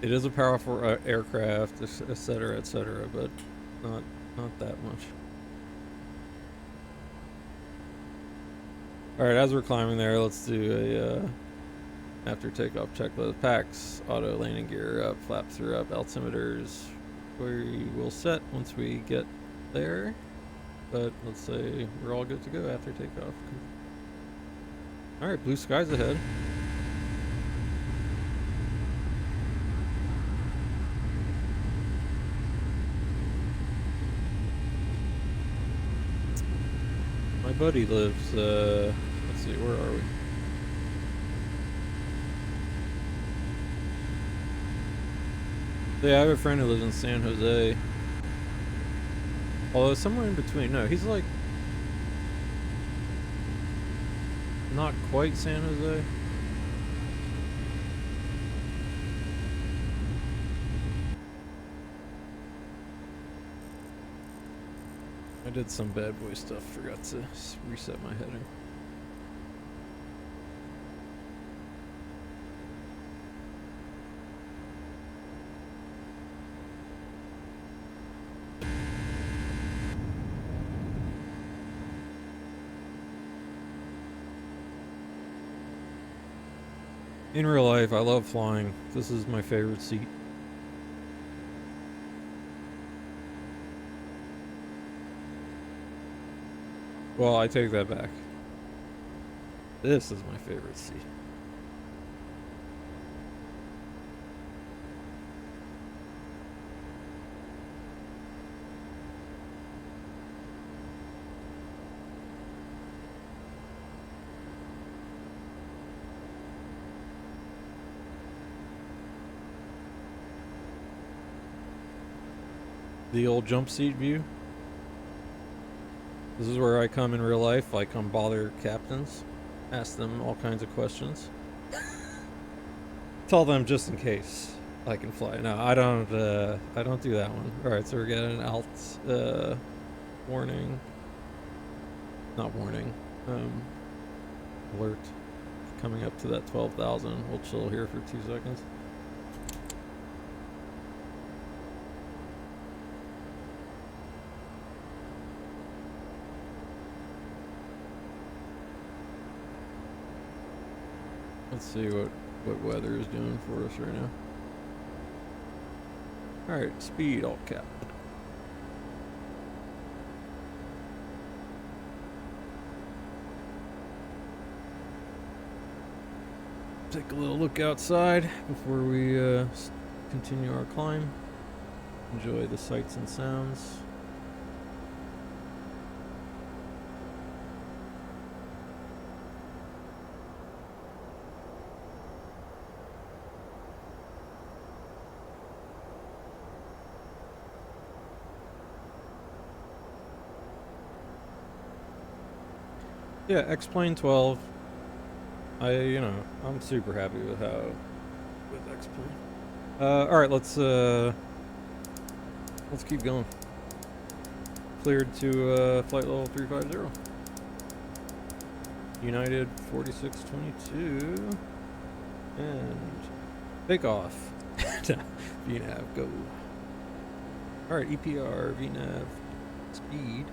It is a powerful aircraft, etc., but not that much. All right, as we're climbing there, let's do a after takeoff checklist. Packs, auto landing gear up, flaps are up, altimeters we will set once we get there. But let's say we're all good to go after takeoff. All right, blue skies ahead. My buddy lives, let's see, where are we? Yeah, I have a friend who lives in San Jose. Although somewhere in between. No, he's like not quite San Jose. I did some bad boy stuff, forgot to reset my heading. In real life, I love flying. This is my favorite seat. Well, I take that back. This is my favorite seat. The old jump seat view. This is where I come in real life. I come bother captains, ask them all kinds of questions. Tell them just in case I can fly. No, I don't do that one. Alright, so we're getting an alt warning. Not warning. Alert. Coming up to that 12,000. We'll chill here for 2 seconds. Let's see what weather is doing for us right now. Alright, speed all cap. Take a little look outside before we continue our climb. Enjoy the sights and sounds. Yeah, XP12. I'm super happy with XP. All right, let's keep going. Cleared to flight level 350. United 4622 and takeoff. VNav go. All right, EPR VNav speed.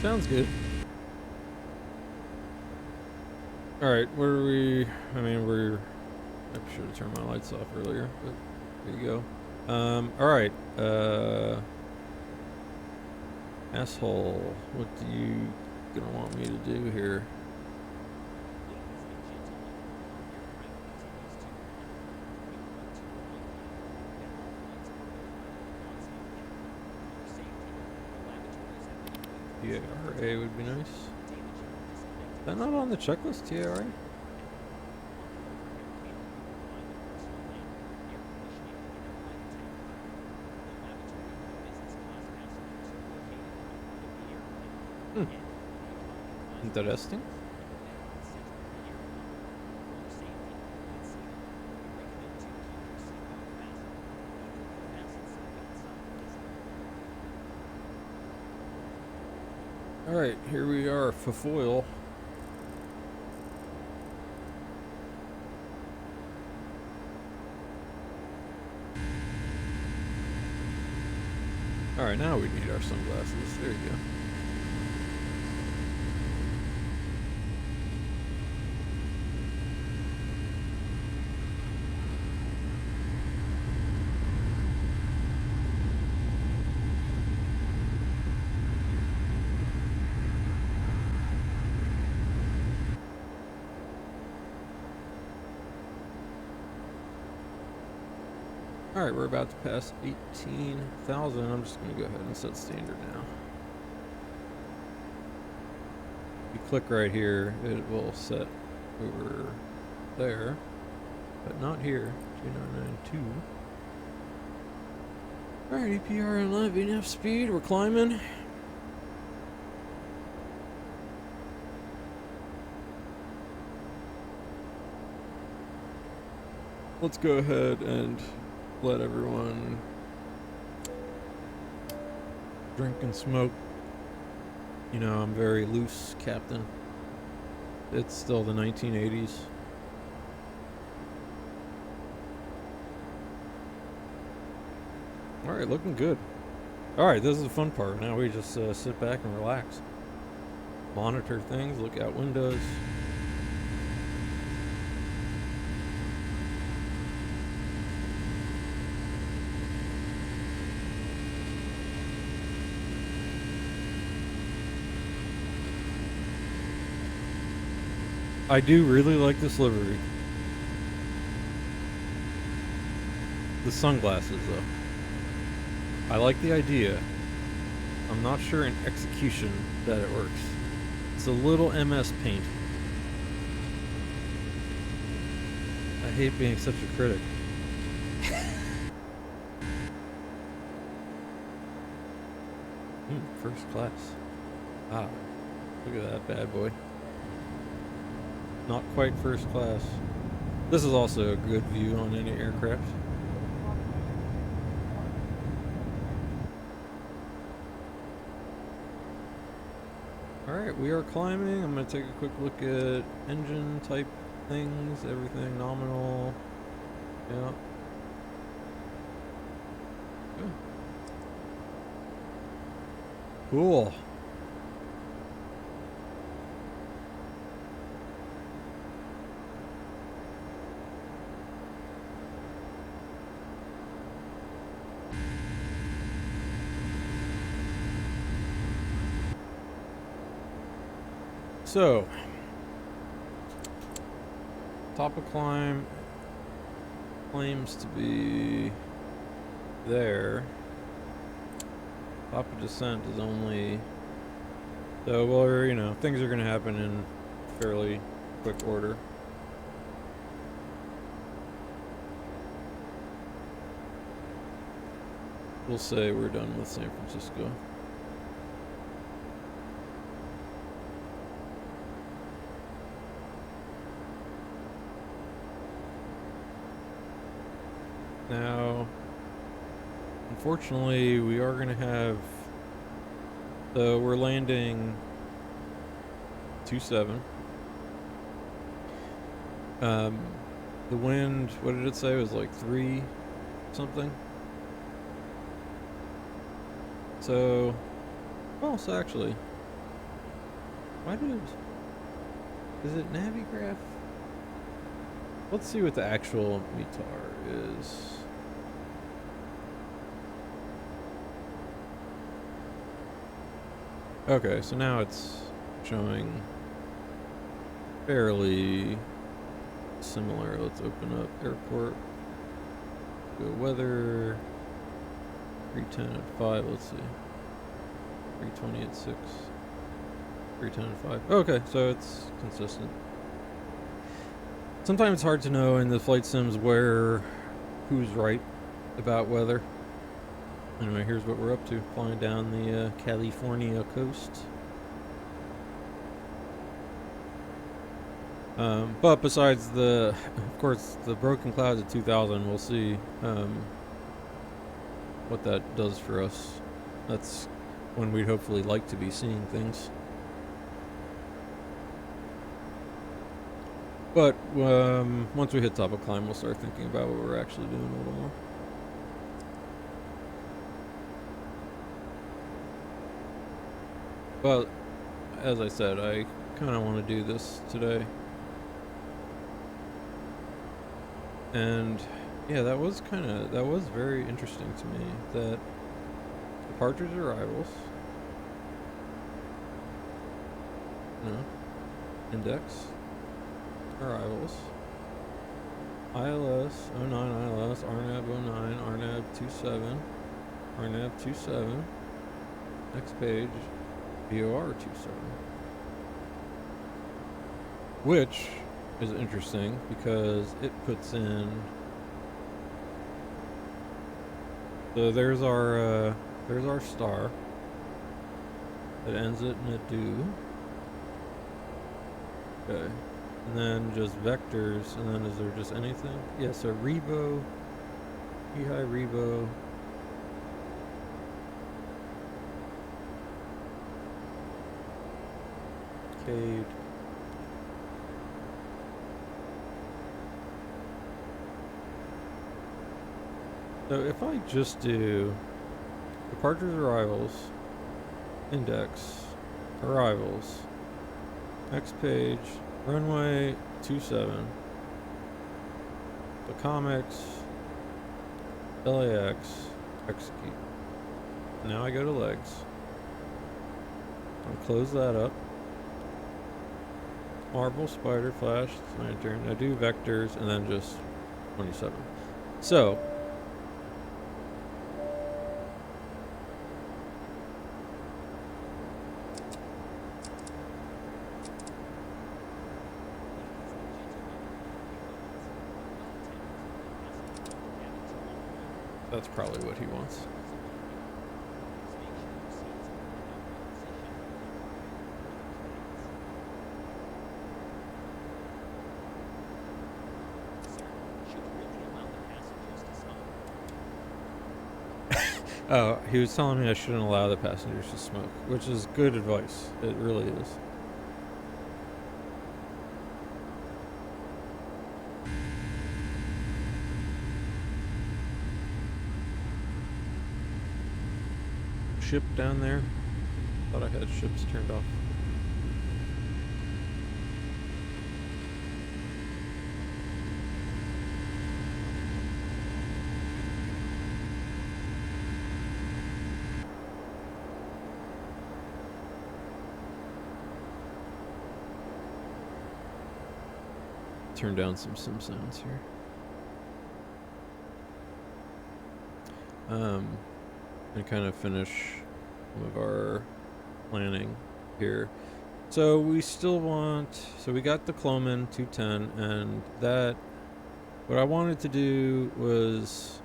Sounds good. Alright, where are we? I should have turned my lights off earlier, but there you go. Alright, asshole, what do you gonna want me to do here? TARA would be nice. Is that not on the checklist, TARA? Interesting. Alright, here we are, foil. Alright, now we need our sunglasses. There you go. Alright, we're about to pass 18,000. I'm just going to go ahead and set standard now. If you click right here, it will set over there, but not here. 2992. Alright, EPR and live VNav speed. We're climbing. Let's go ahead and let everyone drink and smoke. You know, I'm very loose, Captain. It's still the 1980s. Alright, looking good. Alright, this is the fun part. Now we just sit back and relax. Monitor things, look out windows. I do really like this livery. The sunglasses, though. I like the idea. I'm not sure in execution that it works. It's a little MS Paint. I hate being such a critic. First class. Ah, look at that bad boy. Not quite first class. This is also a good view on any aircraft. Alright, we are climbing. I'm going to take a quick look at engine type things, everything nominal. Yeah. Good. Cool. So, top of climb claims to be there. Top of descent is only, so well, you know, things are going to happen in fairly quick order. We'll say we're done with San Francisco. Now, unfortunately, we are going to have, so we're landing 2-7. The wind, what did it say? It was like 3 something. So, well, so actually, why is it Navigraph? Let's see what the actual METAR is. Okay, so now it's showing fairly similar. Let's open up airport. Go weather. 310 at 5. Let's see. 320 at 6. 310 at 5. Okay, so it's consistent. Sometimes it's hard to know in the flight sims who's right about weather. Anyway, here's what we're up to, flying down the California coast. But besides of course, the broken clouds at 2000, we'll see what that does for us. That's when we'd hopefully like to be seeing things. But once we hit top of climb, we'll start thinking about what we're actually doing a little more. Well, as I said, I kind of want to do this today. And yeah, that was very interesting to me, that departures, arrivals, no, index, arrivals, ILS 09, ILS, RNAV 09, RNAV 27, RNAV 27, next page, VOR 27. Which is interesting because it puts in, so there's our star that ends it in a do. Okay. And then just vectors, and then is there just anything? Yeah, so Rebo, Ehi Rebo, Cade, so if I just do departures, arrivals, index, arrivals, next page, runway 27, the comics, LAX, execute. Now I go to legs. I'll close that up. Marble, spider, flash, lantern. I do vectors and then just 27. So, that's probably what he wants. Oh, he was telling me I shouldn't allow the passengers to smoke, which is good advice. It really is. Ship down there. Thought I had ships turned off. Turn down some sim sounds here. And kind of finish some of our planning here. So we still want, so we got the Cloman 210, and that, what I wanted to do was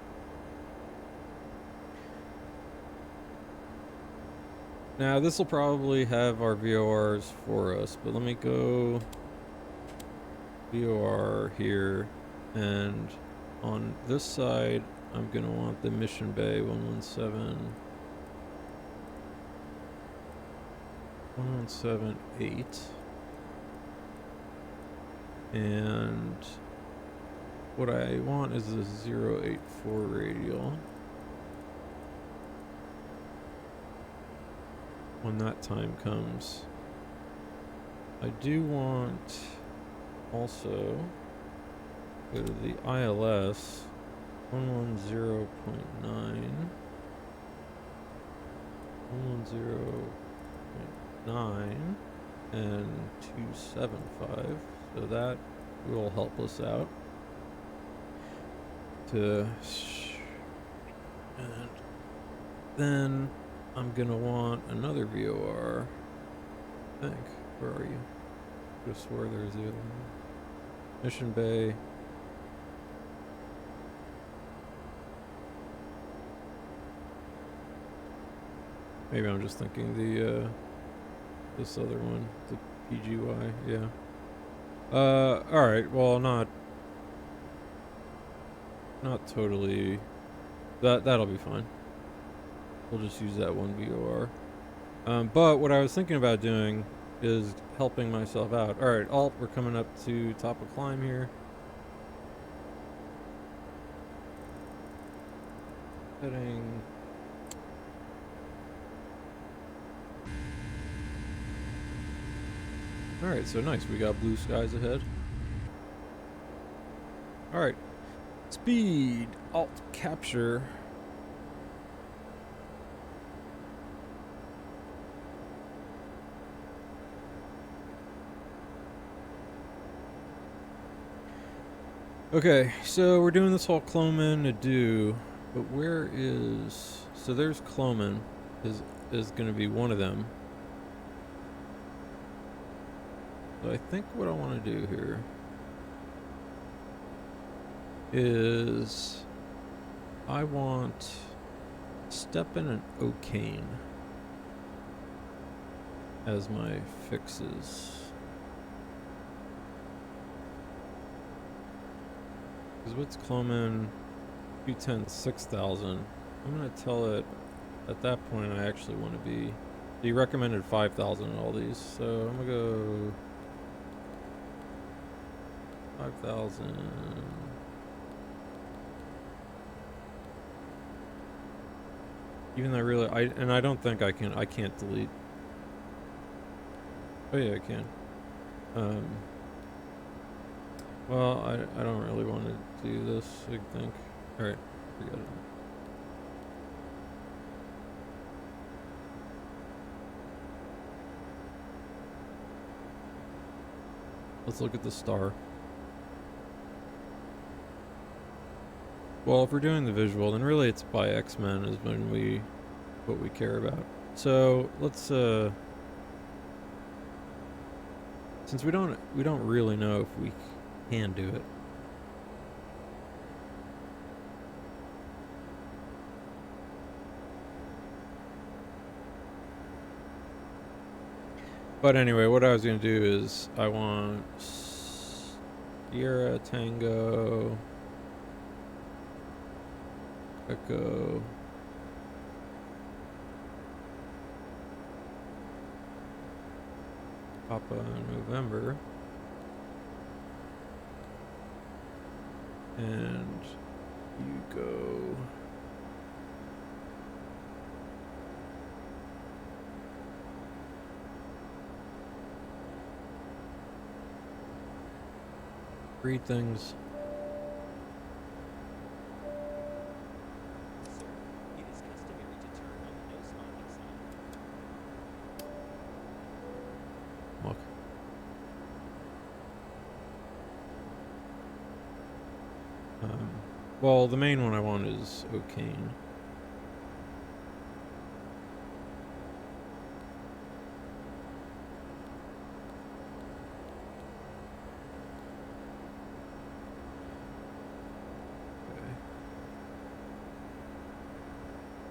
now this will probably have our VORs for us, but let me go VOR here, and on this side I'm gonna want the Mission Bay 1178, and what I want is a 084 radial when that time comes. I do want also go to the ILS 110.9, 110.9 and 275, so that will help us out to, and then I'm gonna want another VOR, I think. Where are you? I just swore there's the other one. Mission Bay. Maybe I'm just thinking the this other one, the PGY, yeah. Alright, well not totally, that'll be fine. We'll just use that one VOR. But what I was thinking about doing is helping myself out. Alright, alt, we're coming up to top of climb here. Heading. Alright, so nice, we got blue skies ahead. Alright, speed, alt, capture. Okay, so we're doing this whole Cloman Ado, but where is, so there's Cloman is going to be one of them. So I think what I want to do here is I want Steppen and O'Kane as my fixes. Because what's Cloman 210 6,000? I'm going to tell it at that point I actually want to be. He recommended 5,000 in all these, so I'm going to go 5,000. Even though really, I don't think I can't delete. Oh yeah, I can. Well, I don't really want to do this, I think. Alright, forget it. Let's look at the star. Well, if we're doing the visual, then really it's by X-Men is what we care about. So let's since we don't really know if we can do it. But anyway, what I was going to do is I want Sierra Tango Echo Papa November and you go read things. Sir, it is customary to turn on the no smoking sign. Look. Well, the main one I want is O'Kane.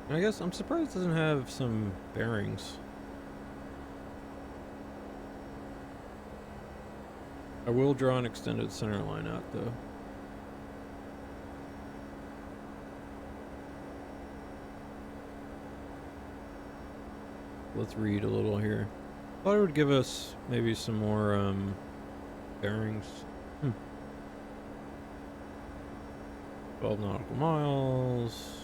I guess I'm surprised it doesn't have some bearings. I will draw an extended center line out though. Let's read a little here. Thought it would give us maybe some more bearings. 12 nautical miles.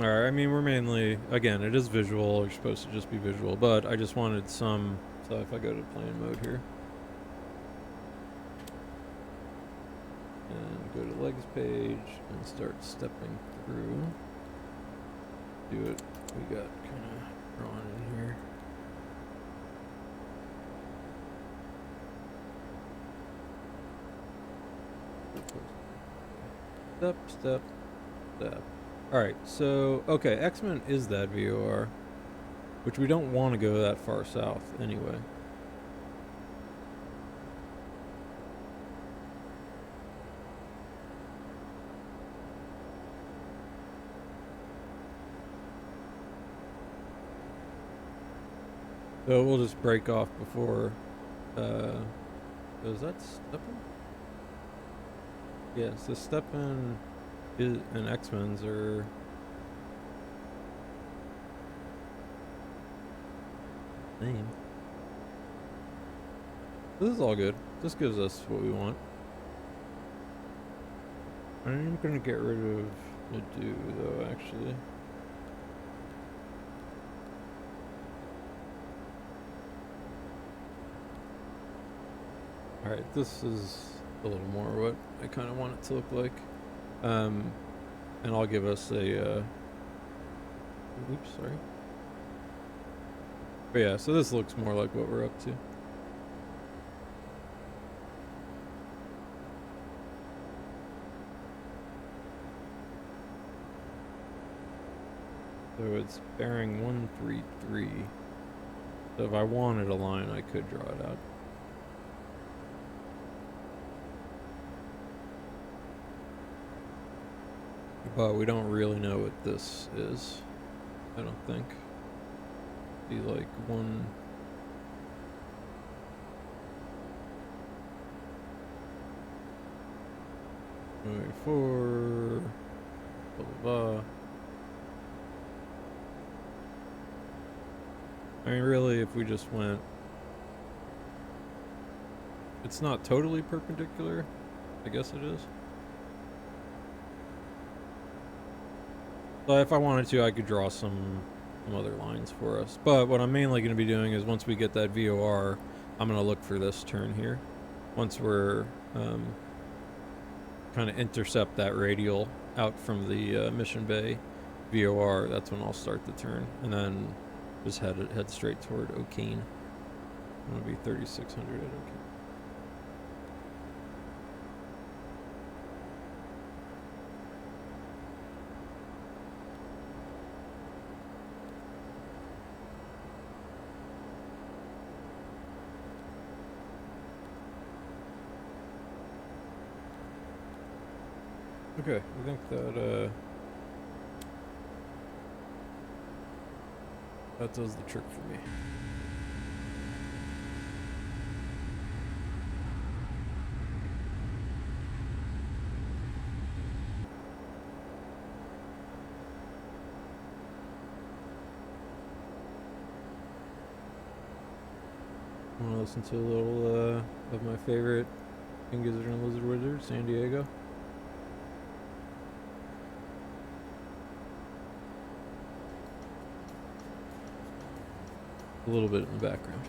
Alright, I mean, we're mainly, again, it is visual, you're supposed to just be visual, but I just wanted some, so if I go to plane mode here, and go to legs page, and start stepping through, do it, we got kind of drawn in here. Step, step, step. Alright, so, okay, X-Men is that VOR, which we don't want to go that far south anyway. So we'll just break off before, is that stepping? Yeah, so stepping and X-Men's are same. This is all good. This gives us what we want. I'm gonna get rid of Nadu though, actually. Alright, this is a little more what I kind of want it to look like. And I'll give us a, oops, sorry. But yeah, so this looks more like what we're up to. So it's bearing 133. So if I wanted a line, I could draw it out. But we don't really know what this is, I don't think. Be like 124, blah blah blah. I mean, really, if we just went, it's not totally perpendicular. I guess it is. So if I wanted to, I could draw some other lines for us. But what I'm mainly going to be doing is once we get that VOR, I'm going to look for this turn here. Once we're kind of intercept that radial out from the mission bay, VOR, that's when I'll start the turn, and then just head straight toward O'Kane. I'm gonna be 3600 at O'Kane. Okay, I think that does the trick for me. I want to listen to a little of my favorite King Gizzard and Lizard Wizard, San Diego. A little bit in the background.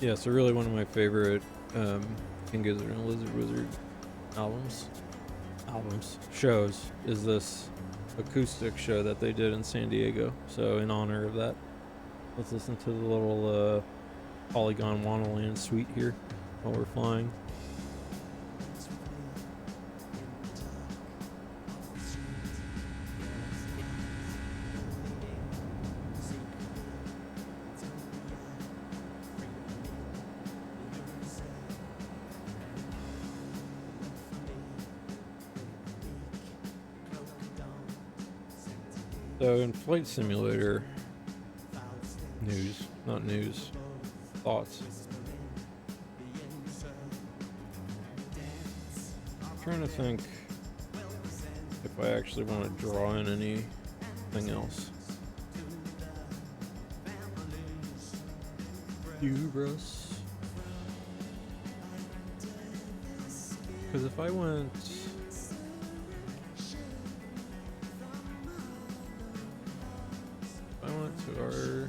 Yeah, so really one of my favorite King Gizzard and Lizard Wizard shows is this acoustic show that they did in San Diego. So in honor of that, let's listen to the little Polygon Wonderland suite here while we're flying. So in Flight Simulator thoughts. I'm trying to think if I actually want to draw in anything else. Hubris. Because if I went to our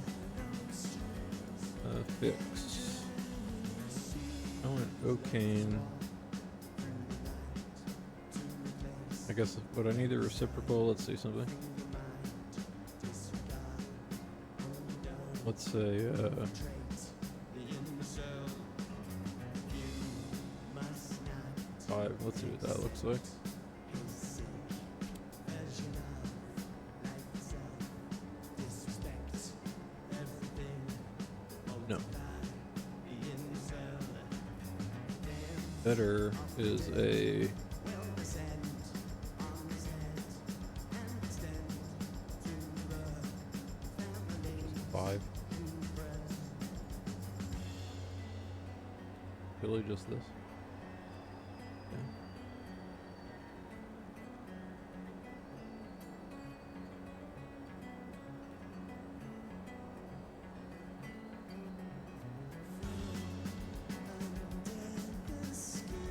fix. I went O'Kane. I guess, would I need the reciprocal? Let's see something. Let's say, five. Let's see what that looks like. No. Better is a 5. Really just this? Yeah.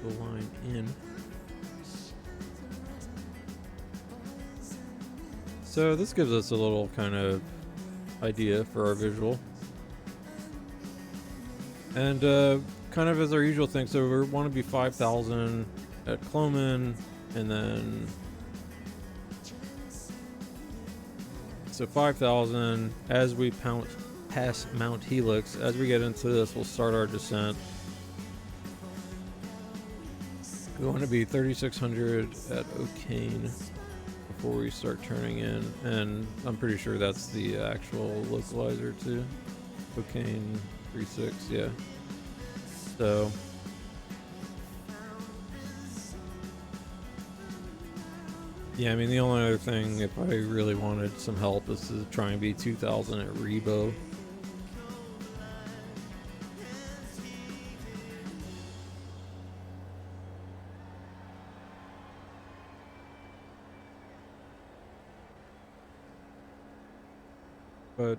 The line in. So this gives us a little kind of idea for our visual. And kind of as our usual thing, so we want to be 5,000 at Cloman, and then so 5,000 as we pass Mount Helix. As we get into this, we'll start our descent. We want to be 3,600 at O'Kane before we start turning in, and I'm pretty sure that's the actual localizer too. O'Kane 3.6, yeah. So yeah, I mean the only other thing, if I really wanted some help, is to try and be 2,000 at Rebo. But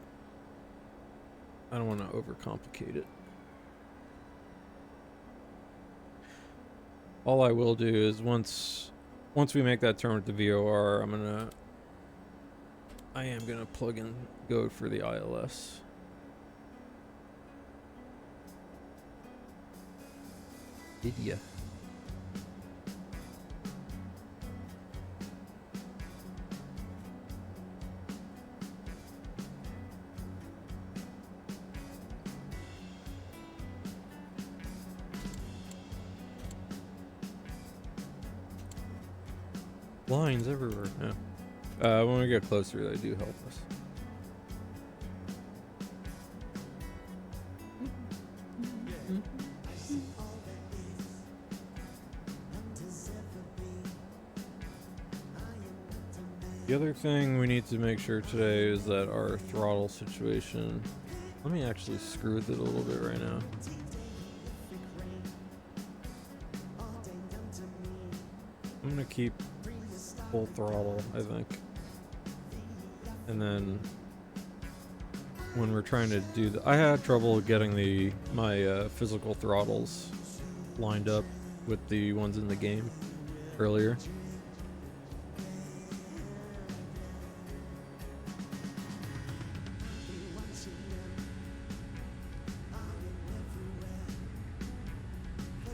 I don't want to overcomplicate it. All I will do is once once we make that turn with the VOR, I am gonna plug in go for the ILS. Did ya? Lines everywhere. Yeah. When we get closer, they do help us. The other thing we need to make sure today is that our throttle situation. Let me actually screw with it a little bit right now. I'm gonna keep full throttle, I think. And then when we're trying to do I had trouble getting my physical throttles lined up with the ones in the game earlier.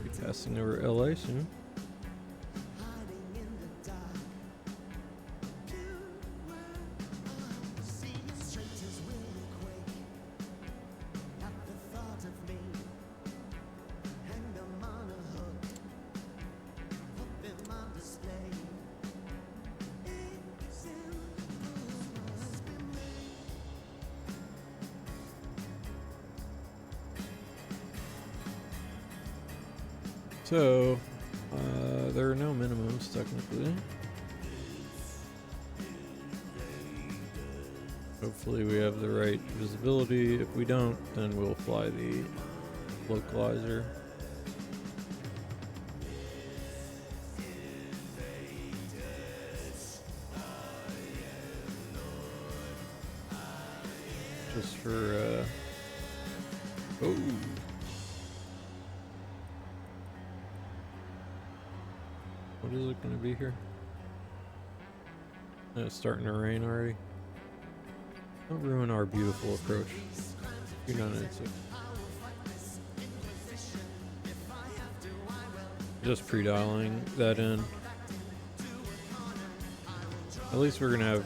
Be passing over LA soon. So, there are no minimums technically. Hopefully we have the right visibility. If we don't, then we'll fly the localizer. Just for, oh. What is it going to be here? It's starting to rain already. Don't ruin our beautiful approach. 2996. Just pre-dialing that in. At least we're going to have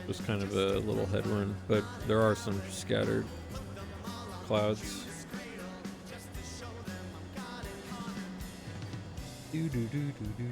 just kind of a little headwind, but there are some scattered clouds. Do do do do do.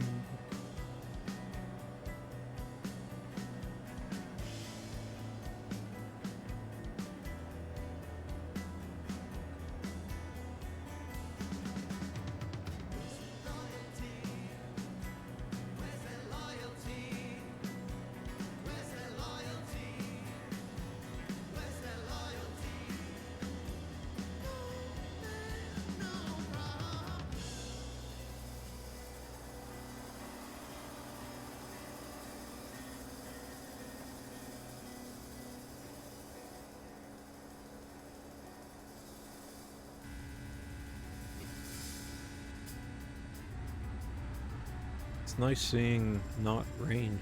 It's nice seeing not rain.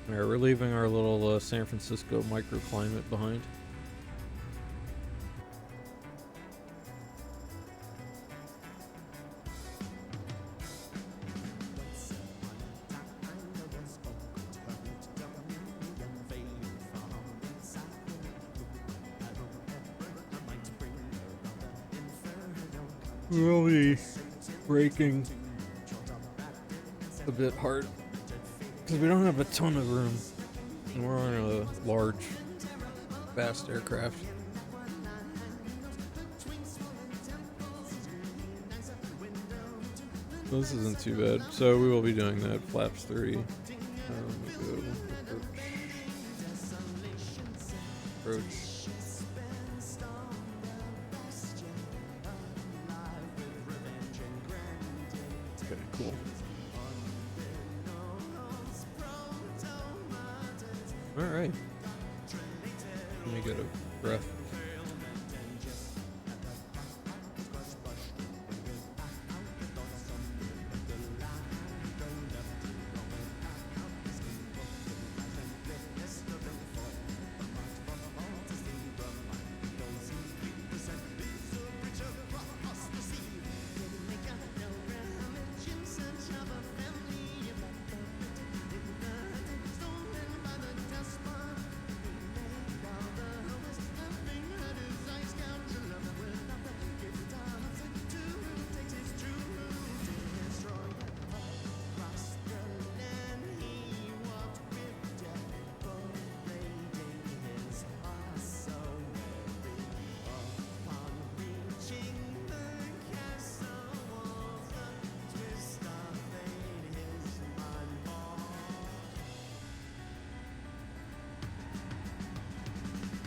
Alright, we're leaving our little San Francisco microclimate behind. We'll be braking a bit hard because we don't have a ton of room and we're on a large, fast aircraft. So this isn't too bad. So we will be doing that flaps 30. Approach. Okay, cool. All right. Let me get a breath.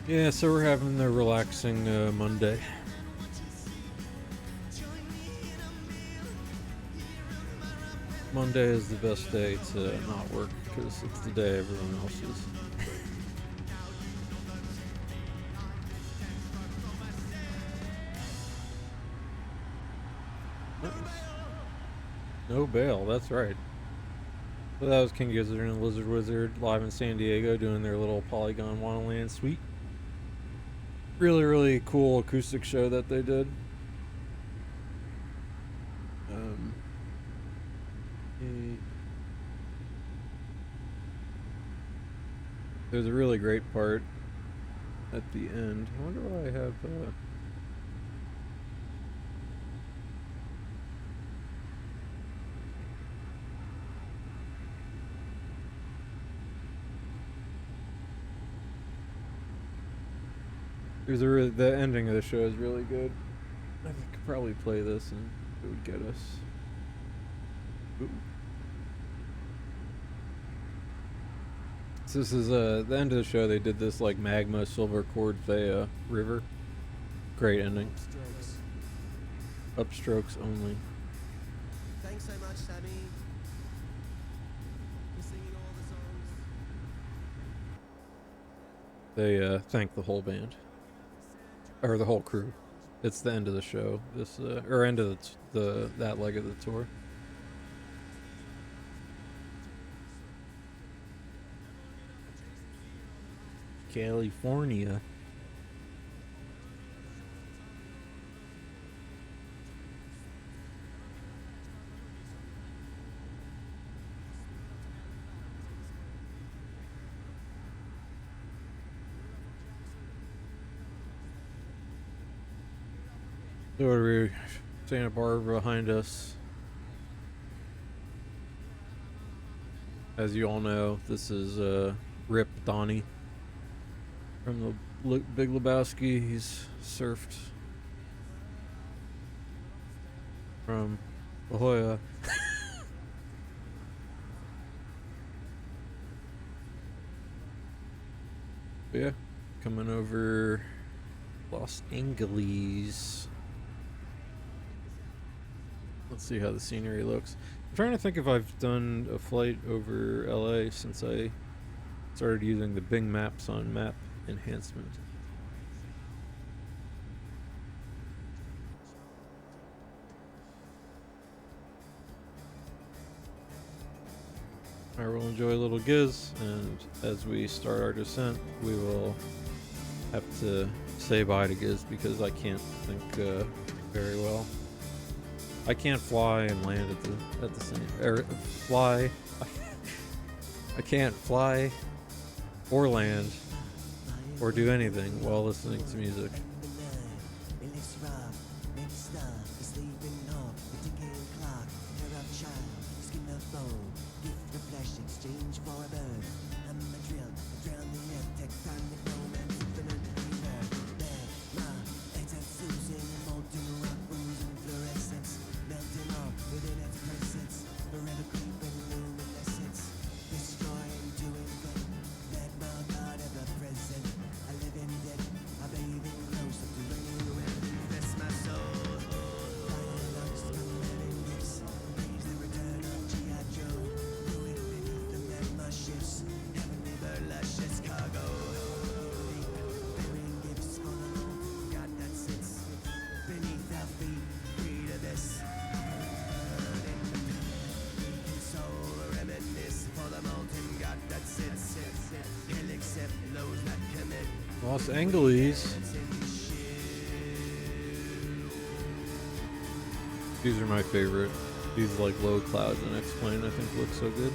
Yeah, so we're having the relaxing Monday. Monday is the best day to not work because it's the day everyone else is. Nice. No bail, that's right. So that was King Gizzard and Lizard Wizard live in San Diego doing their little Polygon Wonderland suite. Really, really cool acoustic show that they did. There's a really great part at the end. I wonder why I have the ending of the show is really good. I could probably play this and it would get us. Ooh. So this is the end of the show. They did this like magma silver cord via river. Great ending. Upstrokes only. Thanks so much, Sammy. For singing all the songs. They thank the whole band. Or the whole crew. It's the end of the show. This or end of that leg of the tour. California. So what are we? Santa Barbara behind us. As you all know, this is Rip Donnie from the Big Lebowski. He's surfed from La Jolla. But yeah, coming over Los Angeles. Let's see how the scenery looks. I'm trying to think if I've done a flight over LA since I started using the Bing Maps on map enhancement. I will enjoy a little GIZZ, and as we start our descent, we will have to say bye to GIZZ because I can't think very well. I can't fly and land at the same fly. I can't fly or land or do anything while listening to music. Los Angeles. These are my favorite. These like low clouds and X-plane I think look so good.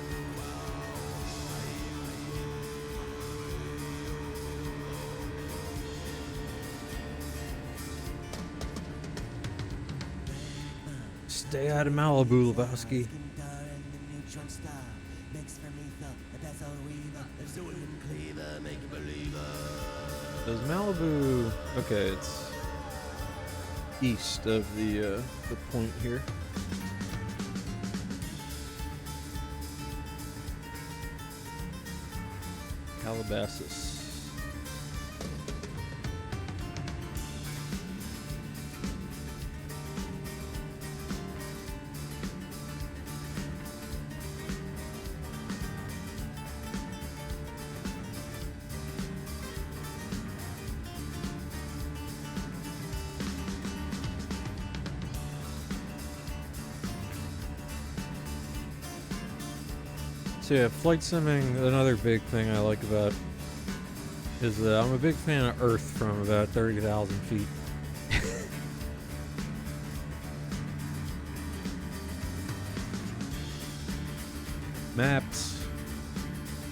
Stay out of Malibu, Lebowski. Does Malibu? Okay, it's east of the point here. Calabasas. So yeah, flight simming, another big thing I like about is that I'm a big fan of Earth from about 30,000 feet. Maps,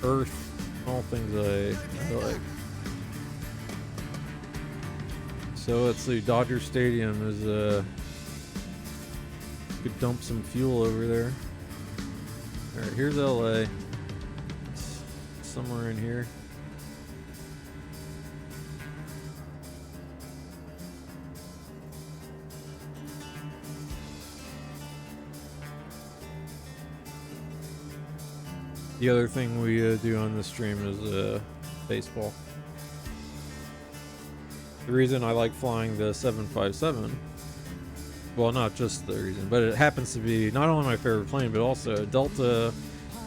Earth, all things I like. So let's see, Dodger Stadium is could dump some fuel over there. Alright, here's LA. It's somewhere in here. The other thing we do on this stream is baseball. The reason I like flying the 757, well, not just the reason, but it happens to be not only my favorite plane, but also Delta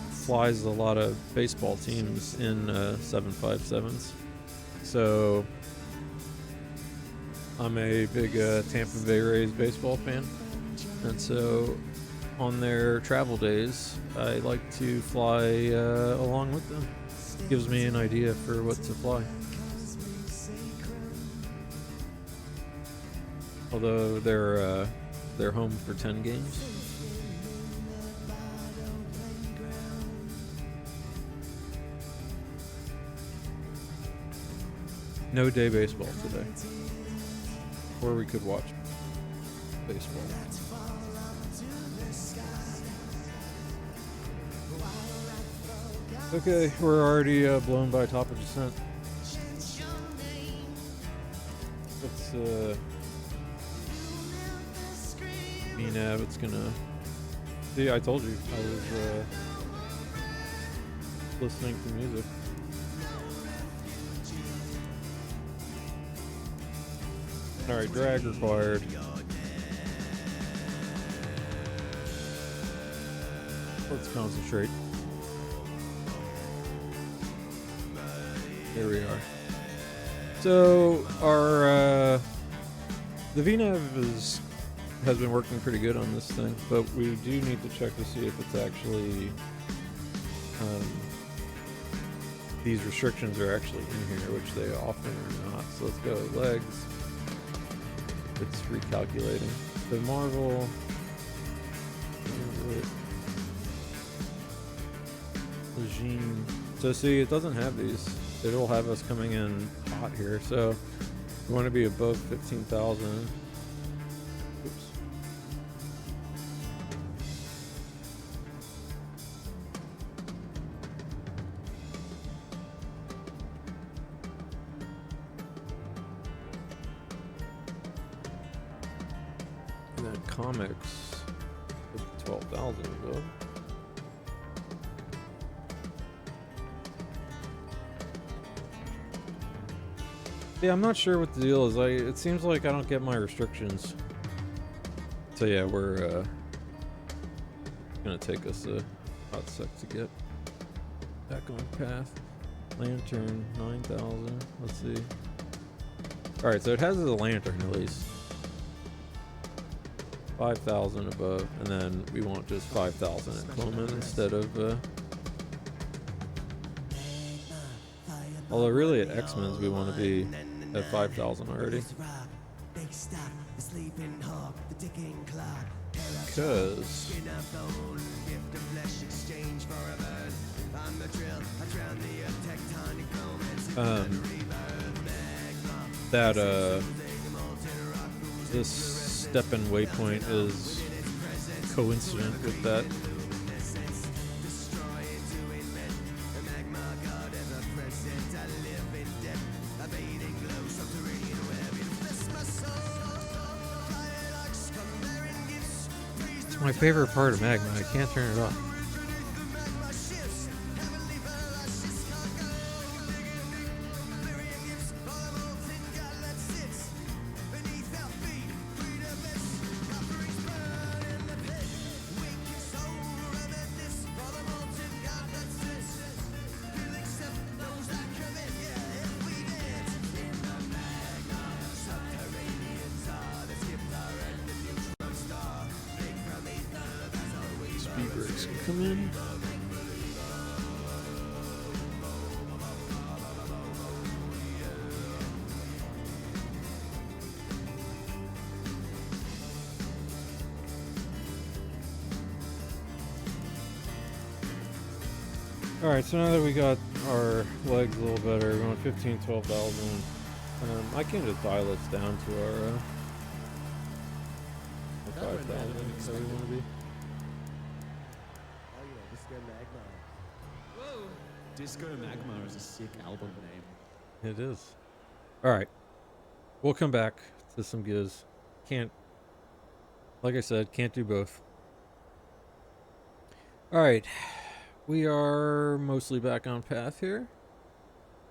flies a lot of baseball teams in 757s. So I'm a big Tampa Bay Rays baseball fan, and so on their travel days, I like to fly along with them. Gives me an idea for what to fly. Although they're home for 10 games. No day baseball today. Or we could watch baseball. Okay, we're already blown by top of descent. Let's VNAV, it's gonna... See, I told you, I was listening to music. Alright, drag required. Let's concentrate. There we are. So our the VNAV has been working pretty good on this thing, but we do need to check to see if it's actually these restrictions are actually in here, which they often are not. So let's go legs. It's recalculating. The Marvel. Regime. So see, it doesn't have these. It'll have us coming in hot here. So we want to be above 15,000. Oops. And then comics, 12,000 above. Yeah, I'm not sure what the deal is. It seems like I don't get my restrictions. So yeah, we're gonna take us a hot sec to get back on path. Lantern, 9,000. Let's see. Alright, so it has a lantern at least. 5,000 above, and then we want just 5,000 at Clement instead of although really at X-Men's we want to be at 5,000 already. Because this step and waypoint is coincident with that. My favorite part of Magma, I can't turn it off. Speedbrakes can come in. Alright, so now that we got our legs a little better, we're going 15, 12,000. I can just dial this down to our 5,000 that we want to be. Oh yeah, Disco Magma. Whoa! Disco Magma is a sick album name. It is. Alright. We'll come back to some GIZZ. Can't, like I said, can't do both. Alright. We are mostly back on path here.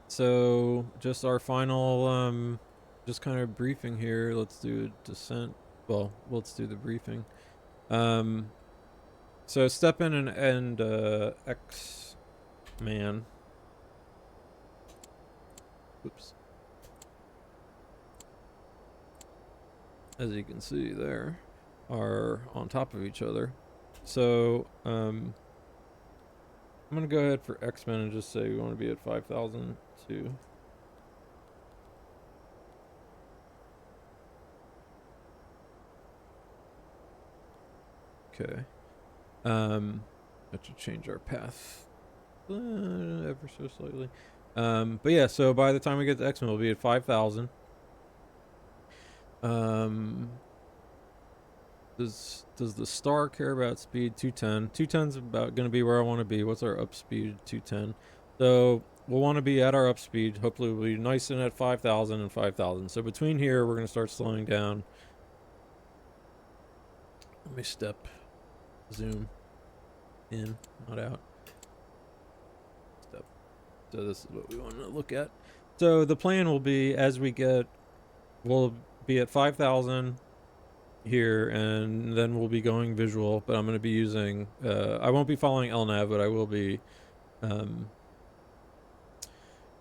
So, just our final, just kind of briefing here. Let's do a descent. Well, let's do the briefing. So step in and X-Man. Oops. As you can see there, are on top of each other. So, I'm going to go ahead for X-Men and just say we want to be at 5,000 too. Okay. That should change our path ever so slightly. But yeah, so by the time we get to X-Men, we'll be at 5,000. Does the star care about speed? 210. 210's about going to be where I want to be. What's our up speed? 210. So we'll want to be at our up speed. Hopefully we'll be nice and at 5,000 and 5,000. So between here, we're going to start slowing down. Let me zoom in, not out. Step. So this is what we want to look at. So the plan will be we'll be at 5,000 here, and then we'll be going visual, but I'm going to be using, I won't be following LNAV, but I will be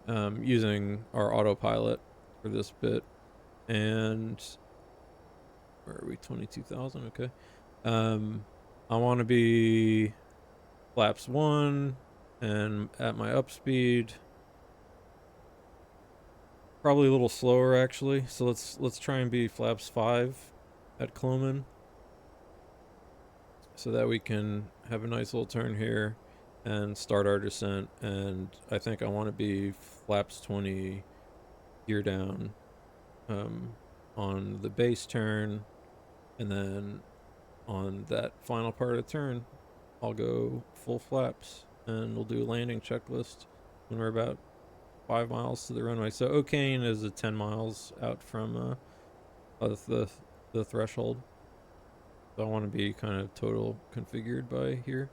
using our autopilot for this bit. And where are we? 22,000. Okay. I want to be flaps 1 and at my up speed. Probably a little slower actually. So let's try and be flaps 5 at Cloman, so that we can have a nice little turn here and start our descent. And I think I want to be flaps 20 gear down on the base turn, and then on that final part of the turn I'll go full flaps, and we'll do a landing checklist when we're about 5 miles to the runway. So O'Kane is 10 miles out from the threshold. So I want to be kind of total configured by here.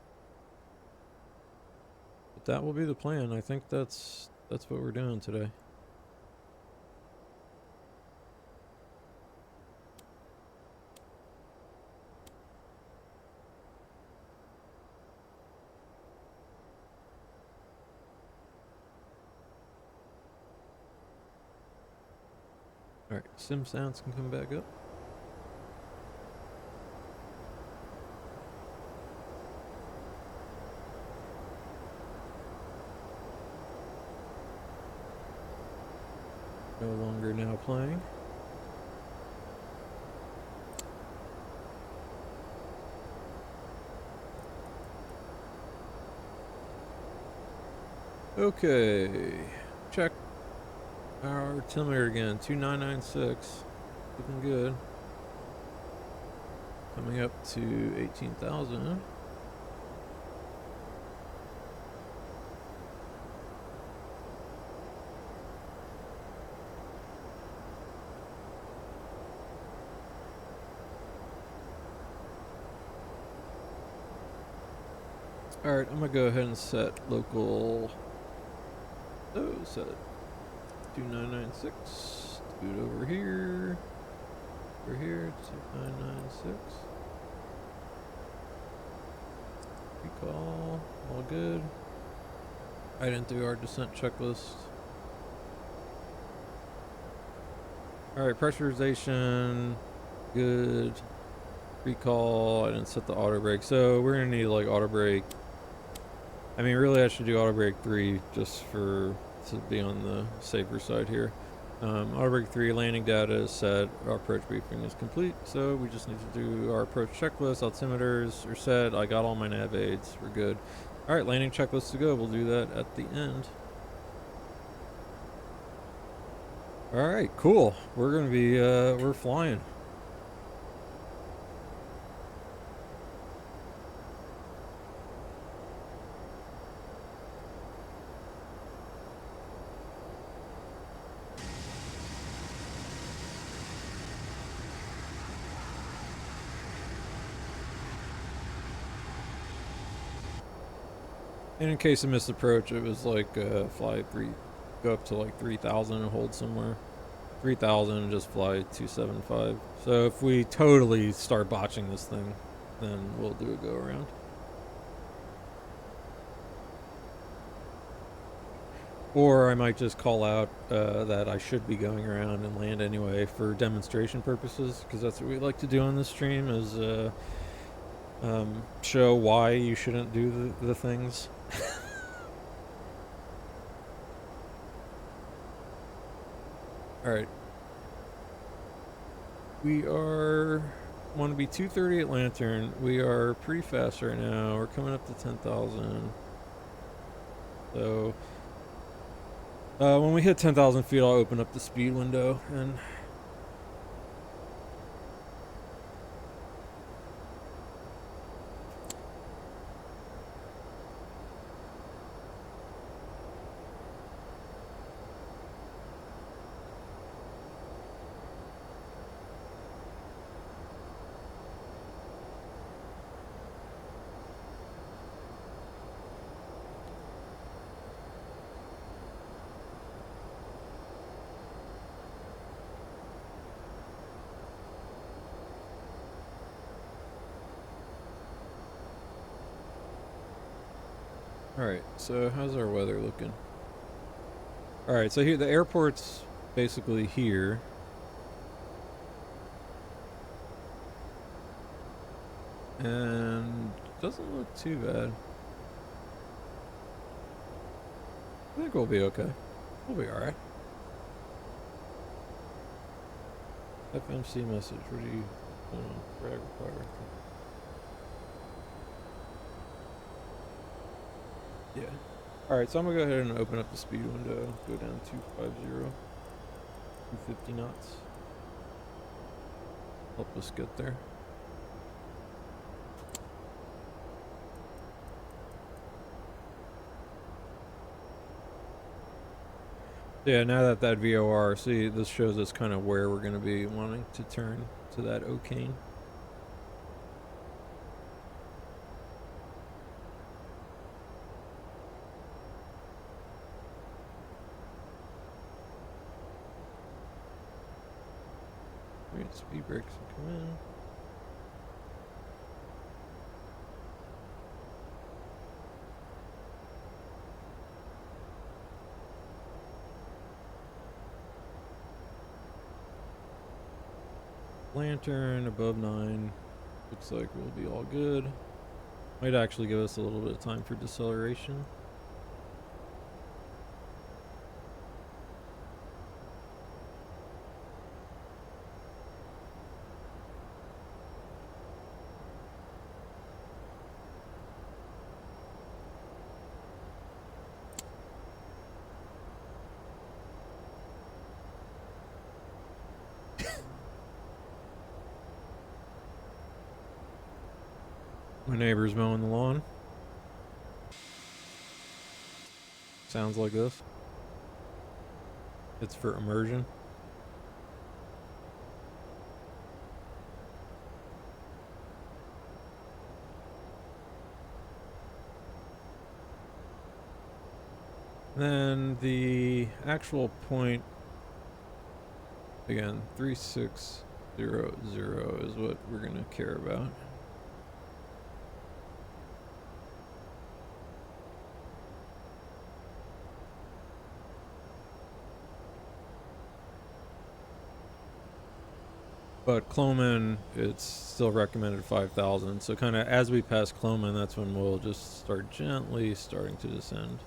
But that will be the plan. I think that's what we're doing today. Alright, sim sounds can come back up. No longer now playing. Okay, check our altimeter again, 2996, looking good. Coming up to 18,000. Alright, I'm gonna go ahead and set local. Oh, set 2996. Do it over here. Over here, 2996. Recall, all good. I didn't do our descent checklist. Alright, pressurization, good. Recall, I didn't set the auto brake. So we're gonna need like auto brake. I mean, really I should do auto brake 3 just to be on the safer side here. Auto brake 3, landing data is set, our approach briefing is complete, so we just need to do our approach checklist. Altimeters are set, I got all my nav aids, we're good. Alright, landing checklist to go. We'll do that at the end. Alright, cool. We're gonna be, we're flying. And in case of missed approach, it was like go up to like 3,000 and hold somewhere. 3,000 and just fly 275. So if we totally start botching this thing, then we'll do a go around. Or I might just call out that I should be going around and land anyway for demonstration purposes, because that's what we like to do on this stream, is show why you shouldn't do the things. Alright. We want to be 230 at Lantern. We are pretty fast right now. We're coming up to 10,000. So when we hit 10,000 feet, I'll open up the speed window and Alright, so how's our weather looking? Alright, so here, the airport's basically here. And doesn't look too bad. I think we'll be okay. We'll be alright. FMC message, what do you... drag require. Yeah. Alright, so I'm gonna go ahead and open up the speed window. Go down 250. 250 knots. Help us get there. Yeah, now that VOR, see, this shows us kind of where we're gonna be wanting to turn to that O'Kane. Speed brakes come in. Lantern above 9. Looks like we'll be all good. Might actually give us a little bit of time for deceleration. My neighbor's mowing the lawn. Sounds like this. It's for immersion. Then the actual point, again, 3600 is what we're going to care about. But Cloman, it's still recommended 5,000. So kind of as we pass Cloman, that's when we'll just start gently starting to descend.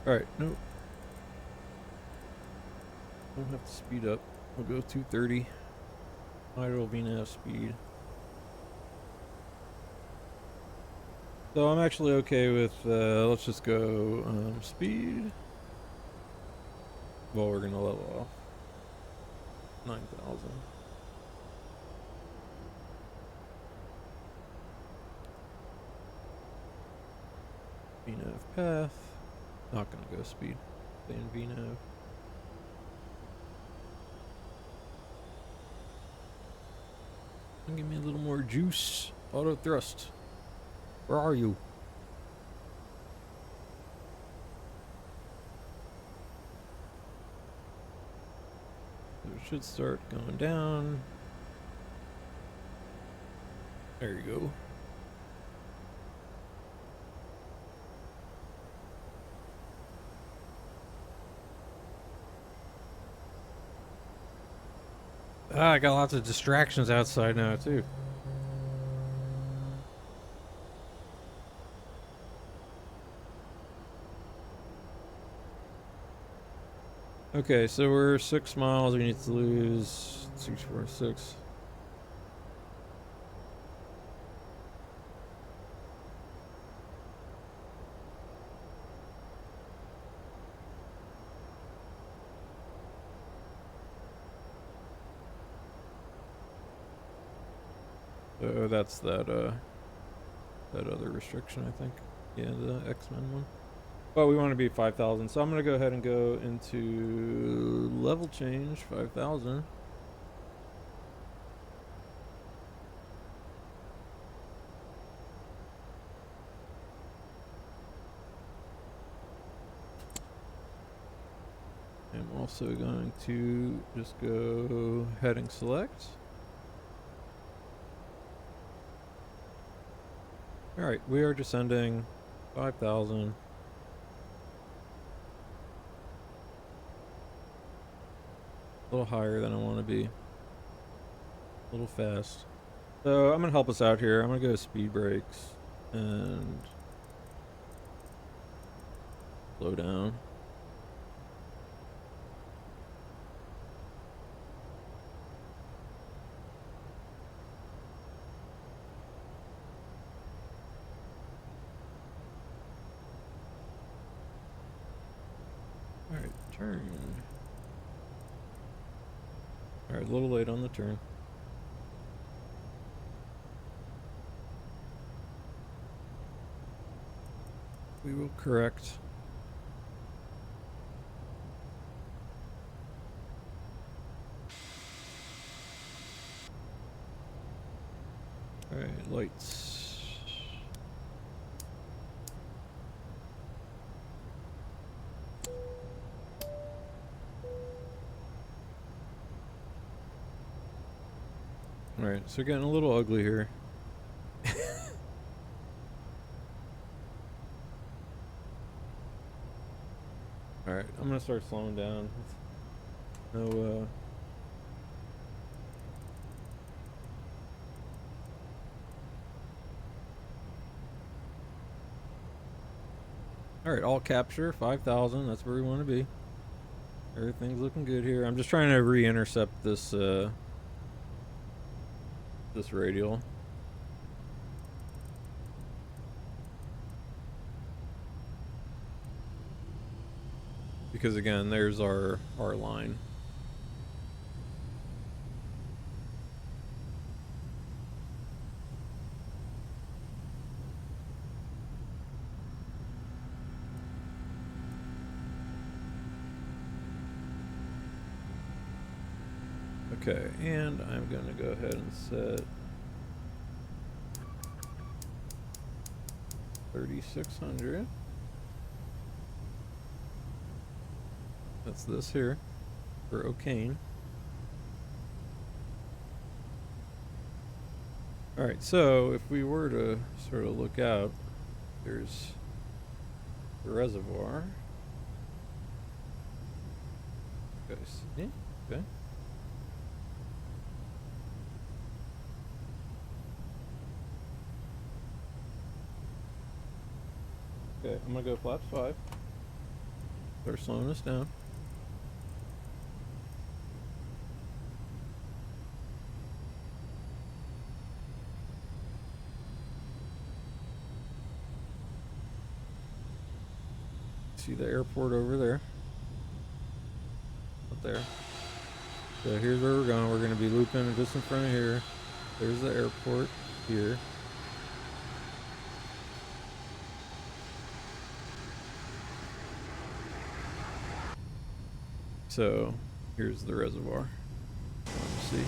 All right, nope. Don't have to speed up. We'll go 230. Idle VNAV speed. So I'm actually okay with, let's just go speed. Well, we're gonna level off. 9,000. VNAV path. Not gonna go speed. Stay in VNAV. Give me a little more juice. Auto thrust. Where are you? So it should start going down. There you go. Ah, I got lots of distractions outside now, too. Okay, so we're 6 miles. We need to lose 646. So that's that other restriction, I think. Yeah, the X-Men one. But we want to be 5,000, so I'm gonna go ahead and go into level change 5,000. I'm also going to just go heading select. Alright, we are descending 5,000. A little higher than I want to be. A little fast. So I'm going to help us out here. I'm going to go speed brakes and slow down. Alright, turn. Alright, a little late on the turn. We will correct. Alright, lights. Alright, so we're getting a little ugly here. Alright, I'm gonna start slowing down. No, Alright, all capture, 5,000, that's where we want to be. Everything's looking good here. I'm just trying to re-intercept this, this radial. Because again, there's our line. Okay, and I'm gonna go ahead and set 3,600. That's this here for O'Kane. Alright, so if we were to sort of look out, there's the reservoir. Okay, see? Okay. Okay, I'm gonna go flaps 5. Start slowing us down. See the airport over there. Up there. So here's where we're going. We're going to be looping just in front of here. There's the airport here. So here's the reservoir. See?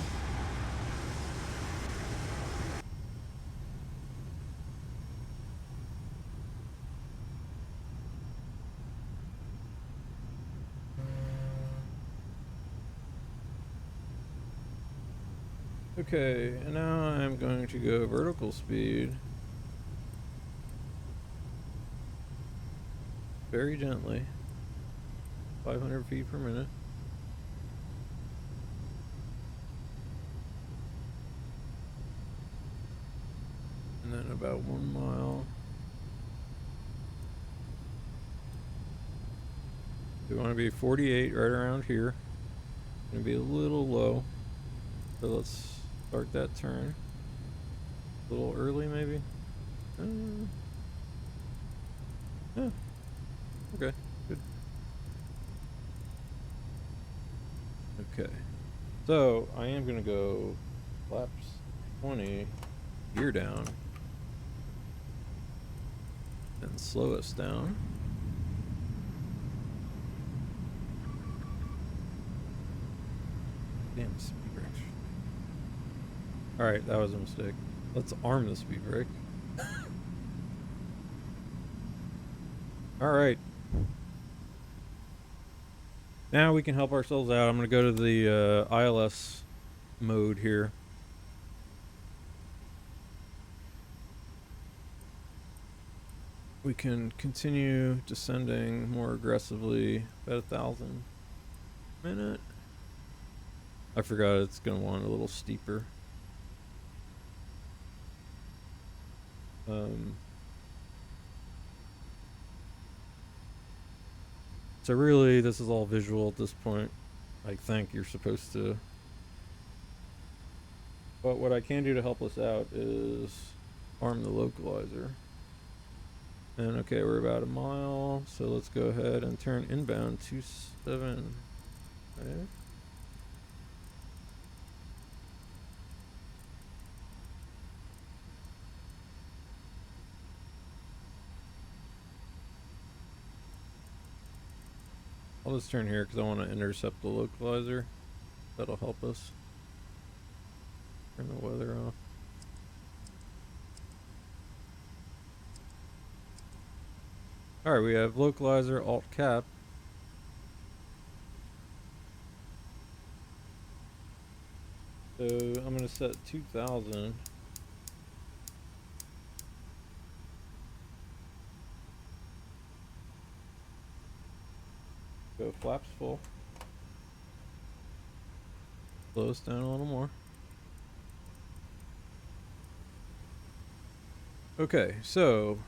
Okay, and now I'm going to go vertical speed. Very gently. 500 feet per minute. And then about 1 mile. We want to be 48 right around here. Gonna be a little low. So let's start that turn. A little early maybe. Yeah. Okay, good. Okay. So I am gonna go flaps 20, gear down, and slow us down. Damn speed brake. Alright, that was a mistake. Let's arm the speed brake. Alright. Now we can help ourselves out. I'm going to go to the ILS mode here. We can continue descending more aggressively, about 1,000 a minute. I forgot it's going to want a little steeper. So really, this is all visual at this point. I think you're supposed to. But what I can do to help us out is arm the localizer. And okay, we're about 1 mile, so let's go ahead and turn inbound 27. Okay. I'll just turn here because I want to intercept the localizer. That'll help us. Turn the weather off. Alright, we have localizer, alt cap. So I'm going to set 2,000. Go flaps full. Slow us down a little more. Okay, so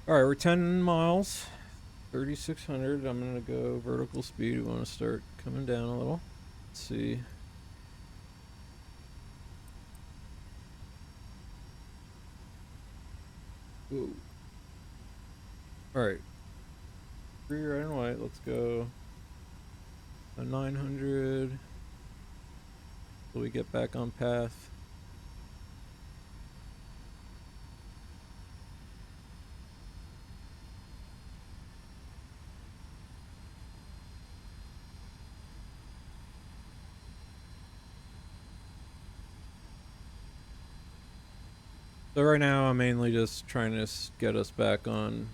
alright, we're 10 miles, 3,600. I'm gonna go vertical speed. We want to start coming down a little. Let's see. Whoa. Alright. Free red and white. Let's go a 900 till we get back on path. So right now I'm mainly just trying to get us back on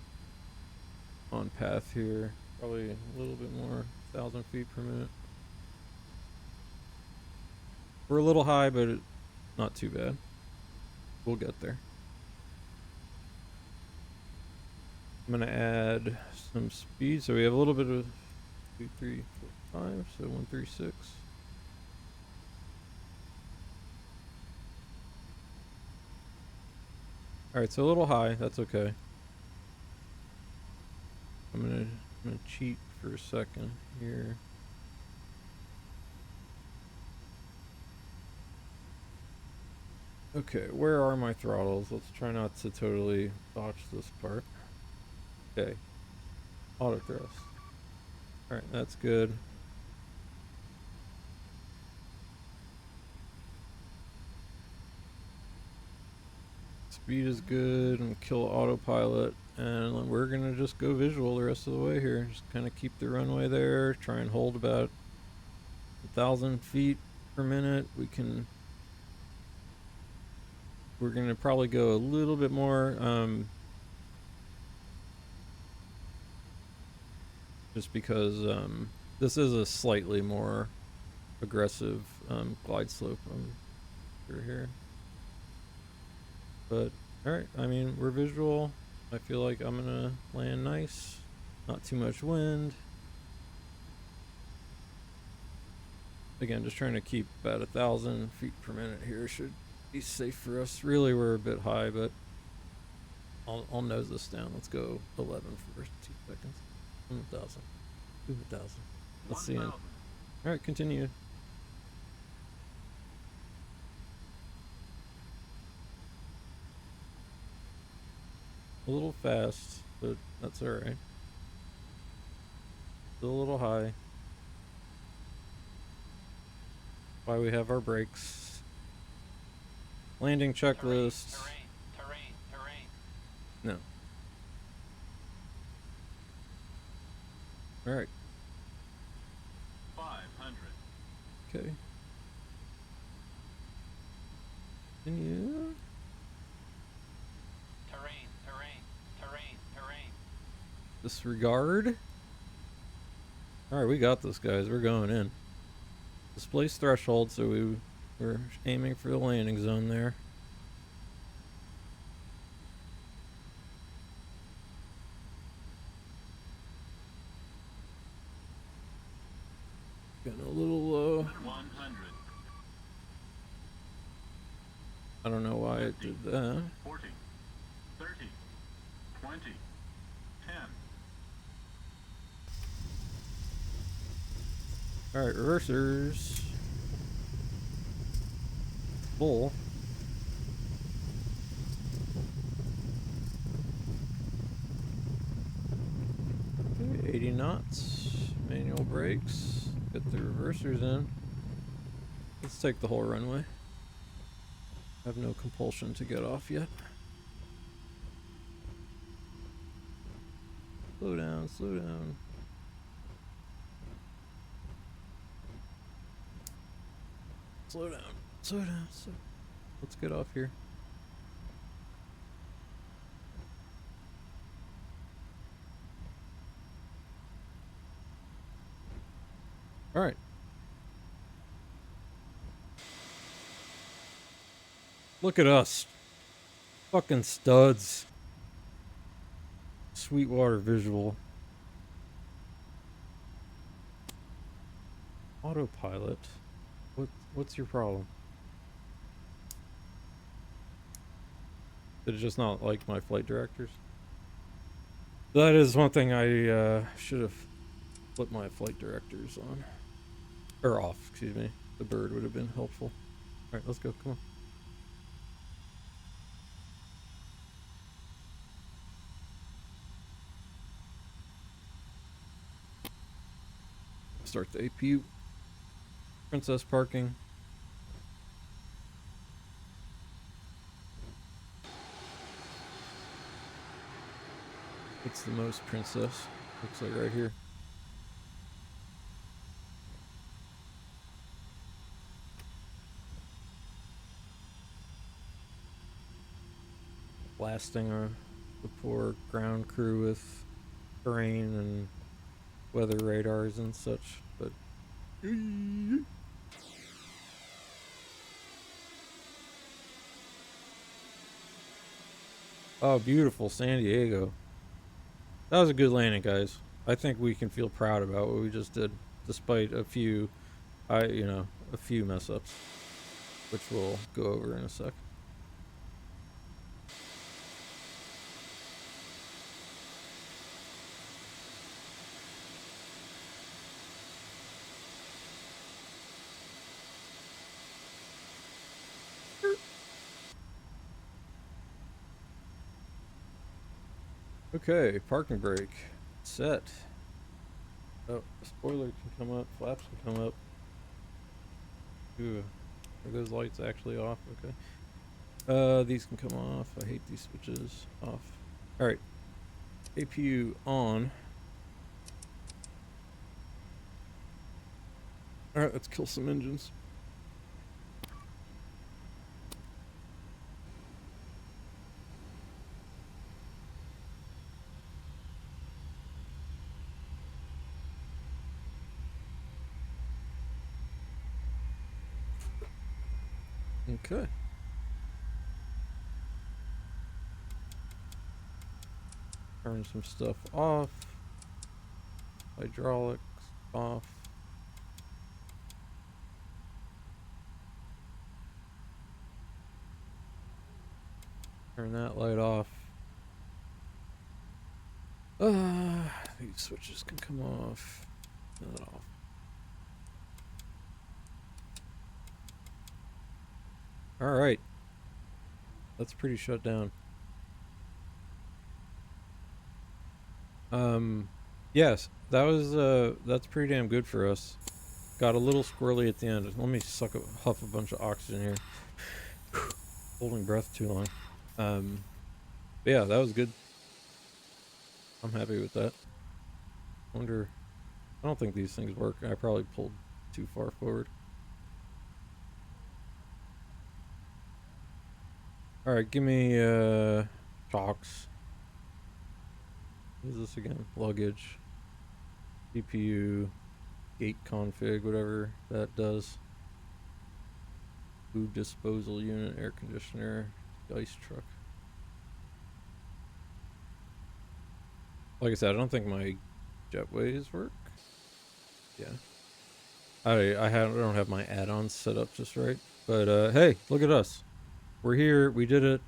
path here. Probably a little bit more, 1,000 feet per minute. We're a little high, but not too bad. We'll get there. I'm gonna add some speed, so we have a little bit of 2, 3, 4, 5, so 136. Alright, so a little high, that's okay. I'm gonna cheat for a second here. Okay, where are my throttles? Let's try not to totally botch this part. Okay. Auto thrust. Alright, that's good. Speed is good, and kill autopilot, and we're gonna just go visual the rest of the way here. Just kind of keep the runway there, try and hold about 1,000 feet per minute. We're gonna probably go a little bit more, just because this is a slightly more aggressive glide slope through here. But alright, I mean, we're visual. I feel like I'm gonna land nice. Not too much wind. Again, just trying to keep about 1,000 feet per minute here should be safe for us. Really, we're a bit high, but I'll nose this down. Let's go 11 first. 2 seconds. 1,000. 2,000. Let's see. Alright, continue. A little fast, but that's alright. Still a little high. Why we have our brakes. Landing checklist. Terrain. No. Alright. 500. Okay. Continue. Terrain. Disregard. Alright, we got this, guys. We're going in. Displace threshold, so we're aiming for the landing zone there. Getting a little low. 100. I don't know why it did that. 40. 30. 20. 10. Alright, reversers. Bull. Okay, 80 knots. Manual brakes. Get the reversers in. Let's take the whole runway. I have no compulsion to get off yet. Slow down, slow down. Slow down, slow down, slow. Let's get off here. All right. Look at us. Fucking studs. Sweetwater Visual. Autopilot. What's your problem? Did it just not like my flight directors? That is one thing I should have put my flight directors on. Or off, excuse me. The bird would have been helpful. Alright, let's go, come on. Start the APU. Princess parking. It's the most princess. Looks like right here. Blasting the poor ground crew with terrain and weather radars and such, but oh, beautiful San Diego. That was a good landing, guys. I think we can feel proud about what we just did, despite a few mess ups, which we'll go over in a sec. Okay, parking brake set. Oh, spoiler can come up, flaps can come up. Ooh, are those lights actually off? Okay. These can come off. I hate these switches. Off. All right. APU on. All right, let's kill some engines. Okay. Turn some stuff off. Hydraulics off. Turn that light off. These switches can come off. Turn that off. All right. That's pretty shut down. Yes, that was that's pretty damn good for us. Got a little squirrely at the end. Let me huff a bunch of oxygen here. Holding breath too long. But yeah, that was good. I'm happy with that. Wonder, I don't think these things work. I probably pulled too far forward. All right, give me shocks. What is this again? Luggage, CPU, gate config, whatever that does. Food disposal unit, air conditioner, ice truck. Like I said, I don't think my jetways work. Yeah. I don't have my add-ons set up just right. But hey, look at us. We're here. We did it.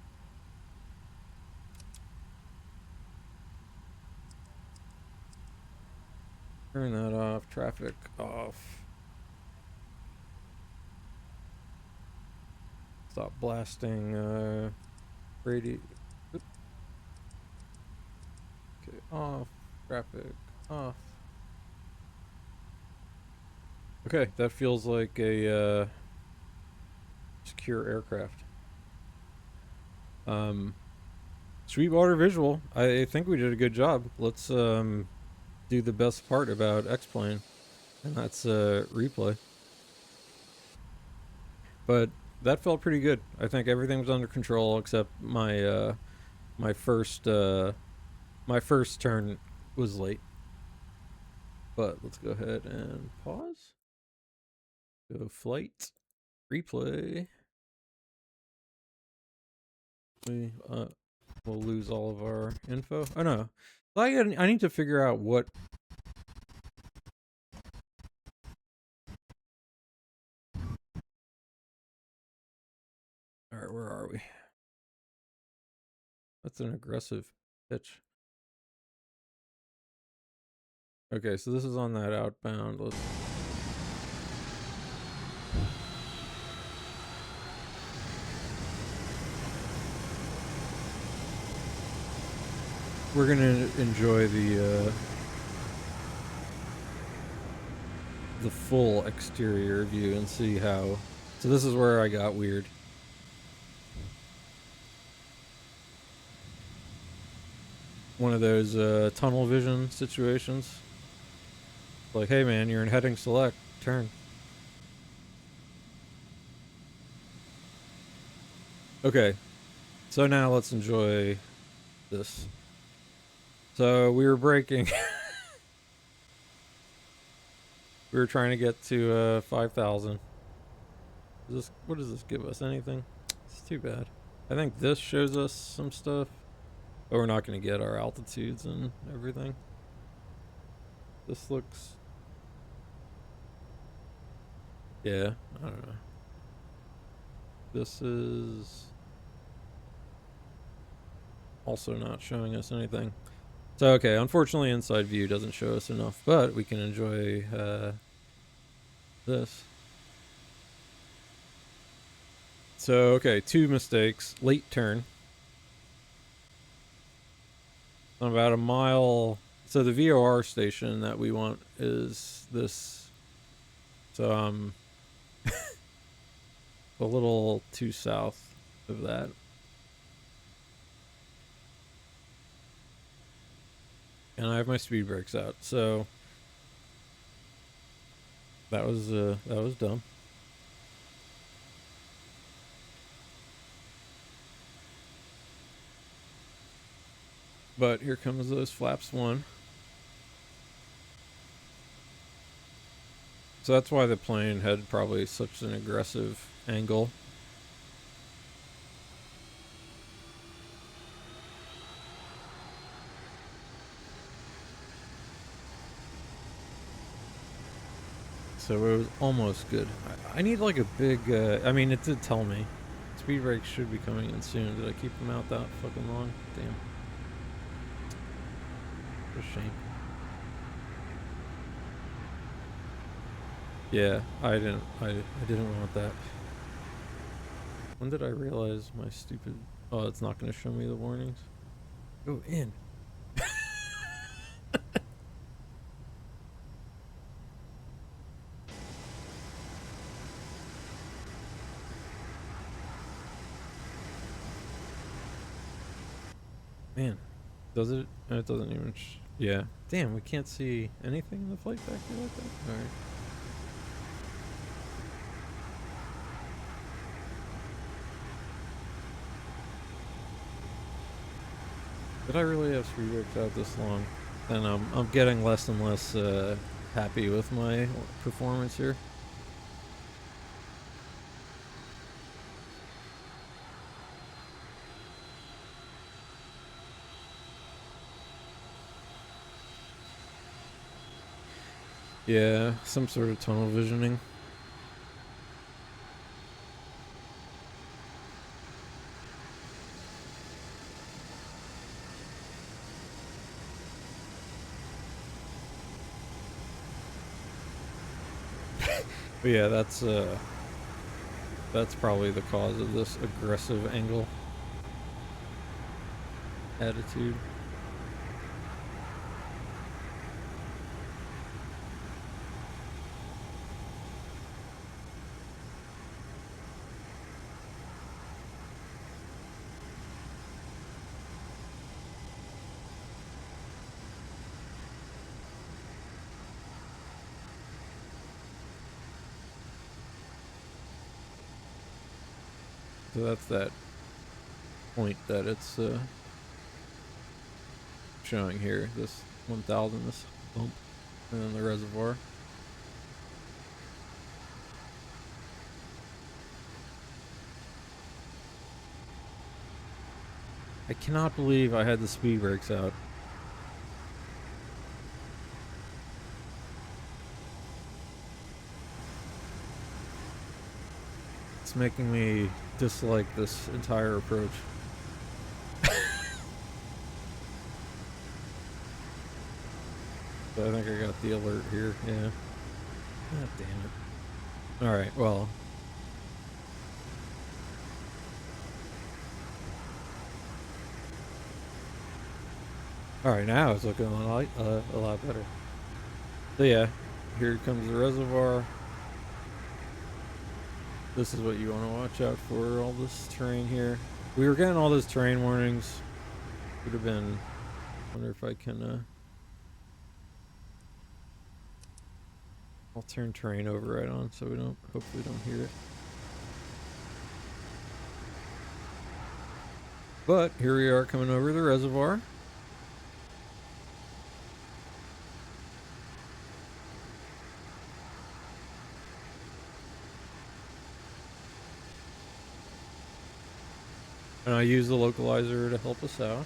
Turn that off. Traffic off. Stop blasting radio. Okay, off. Traffic off. Okay, that feels like a secure aircraft. Sweetwater Visual. I think we did a good job. Let's do the best part about X-Plane, and that's replay. But that felt pretty good. I think everything was under control except my my first turn was late. But let's go ahead and pause. Go flight replay. We'll lose all of our info. Oh no, I need to figure out what. All right, where are we? That's an aggressive pitch. Okay, so this is on that outbound. We're gonna enjoy the full exterior view and see how. So this is where I got weird. One of those tunnel vision situations. Like, hey man, you're in heading select, turn. Okay, so now let's enjoy this. So we were braking. We were trying to get to 5,000. What does this give us? Anything? It's too bad. I think this shows us some stuff, but we're not going to get our altitudes and everything. This looks... Yeah, I don't know. This is also not showing us anything. So, okay, unfortunately inside view doesn't show us enough, but we can enjoy this. So, okay, 2 mistakes. Late turn. about a mile. So the VOR station that we want is this. So I'm a little too south of that. And I have my speed brakes out, so that was dumb. But here comes those flaps one. So that's why the plane had probably such an aggressive angle. So it was almost good. I need like a big, I mean, it did tell me. Speed brakes should be coming in soon. Did I keep them out that fucking long? Damn. What a shame. Yeah, I didn't want that. When did I realize my stupid... Oh, it's not going to show me the warnings. Go in. Man, does it? It doesn't even. Yeah. Damn, we can't see anything in the FlightFactor like that. All right. Did I really have speed brakes out this long? And I'm getting less and less happy with my performance here. Yeah, some sort of tunnel visioning. But yeah, that's probably the cause of this aggressive angle attitude. So that's that point that it's showing here, this 1000, this bump, and then the reservoir. I cannot believe I had the speed brakes out. It's making me dislike this entire approach. So I think I got the alert here, yeah. God damn it. Alright, well. Alright, now it's looking a lot better. So yeah, here comes the reservoir. This is what you want to watch out for, all this terrain here. We were getting all those terrain warnings. Would have been... wonder if I can... I'll turn terrain override on so we don't... hopefully don't hear it. But here we are coming over the reservoir. And I use the localizer to help us out.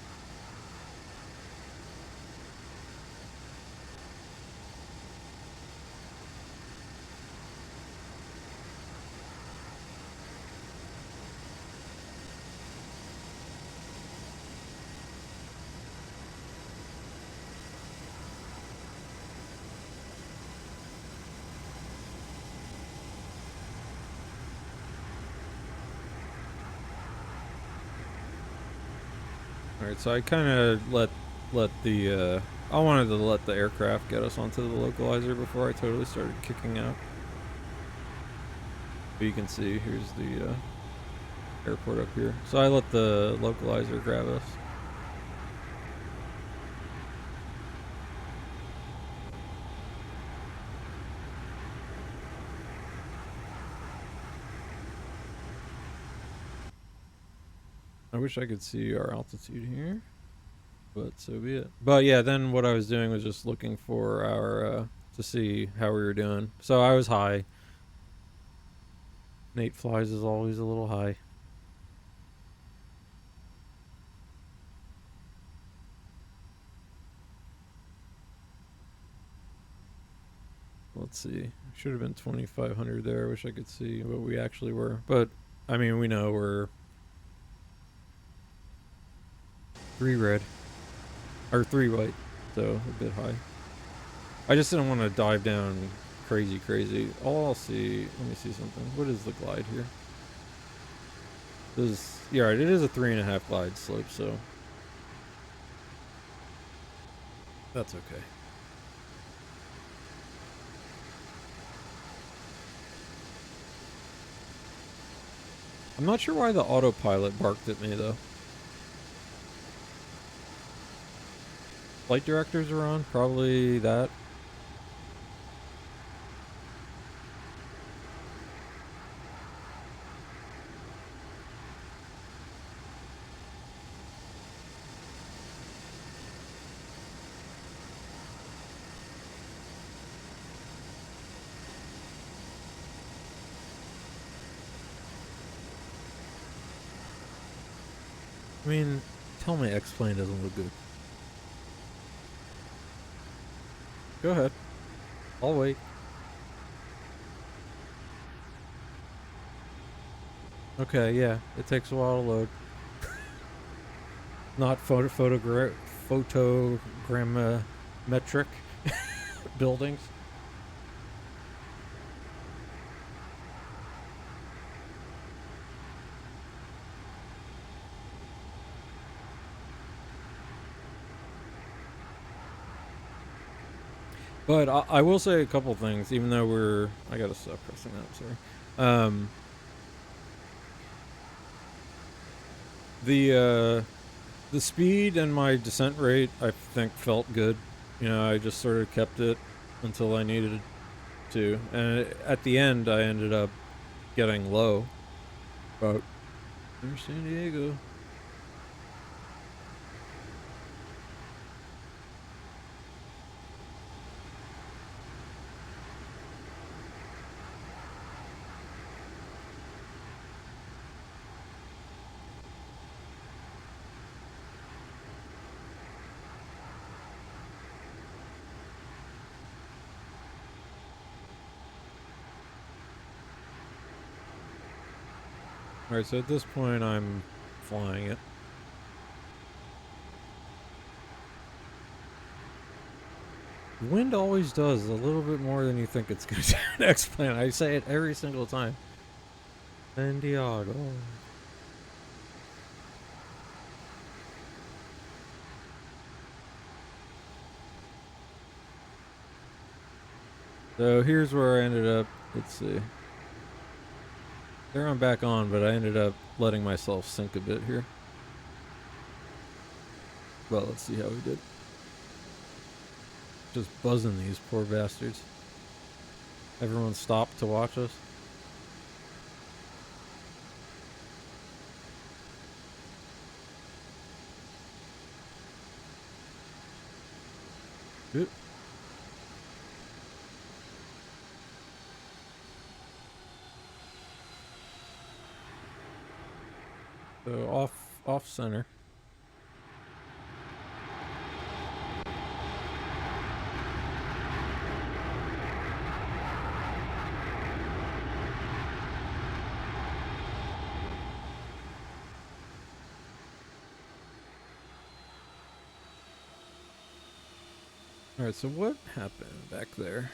Alright, so I kind of let let the I wanted to let the aircraft get us onto the localizer before I totally started kicking out. But you can see here's the airport up here. So I let the localizer grab us. I wish I could see our altitude here, but so be it. But yeah, then what I was doing was just looking for our to see how we were doing. So I was high. Nate flies is always a little high. Let's see. Should have been 2,500 there. I wish I could see what we actually were. But, I mean, we know we're 3 red. Or 3 white. So, a bit high. I just didn't want to dive down crazy. All I'll see... Let me see something. What is the glide here? This is... Yeah, right. It is a 3.5 glide slope, so... That's okay. I'm not sure why the autopilot barked at me, though. Flight directors are on? Probably that. I mean, tell me X-Plane doesn't look good. Go ahead. I'll wait. Okay, yeah. It takes a while to load. Not photogrammetric buildings. But I will say a couple things, even though we're... I gotta stop pressing that, sorry. The speed and my descent rate, I think, felt good. You know, I just sort of kept it until I needed to. And at the end, I ended up getting low. But there's San Diego. Alright, so at this point I'm flying it. The wind always does a little bit more than you think it's going to do in X-Plane. I say it every single time. San Diego. So here's where I ended up. Let's see. There I'm back on, but I ended up letting myself sink a bit here. Well, let's see how we did. Just buzzing these poor bastards. Everyone stopped to watch us. Oop. So off center. All right, so what happened back there?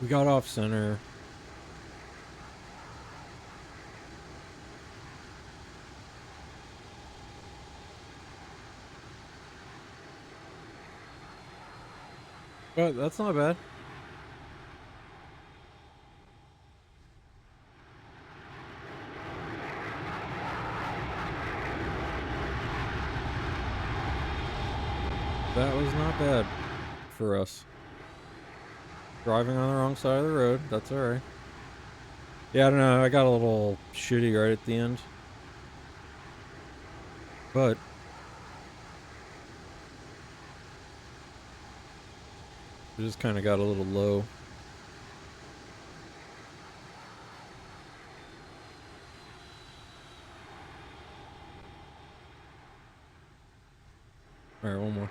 We got off center. But that's not bad. That was not bad for us. Driving on the wrong side of the road, that's alright. Yeah, I don't know, I got a little shitty right at the end. But it just kind of got a little low. Alright, one more.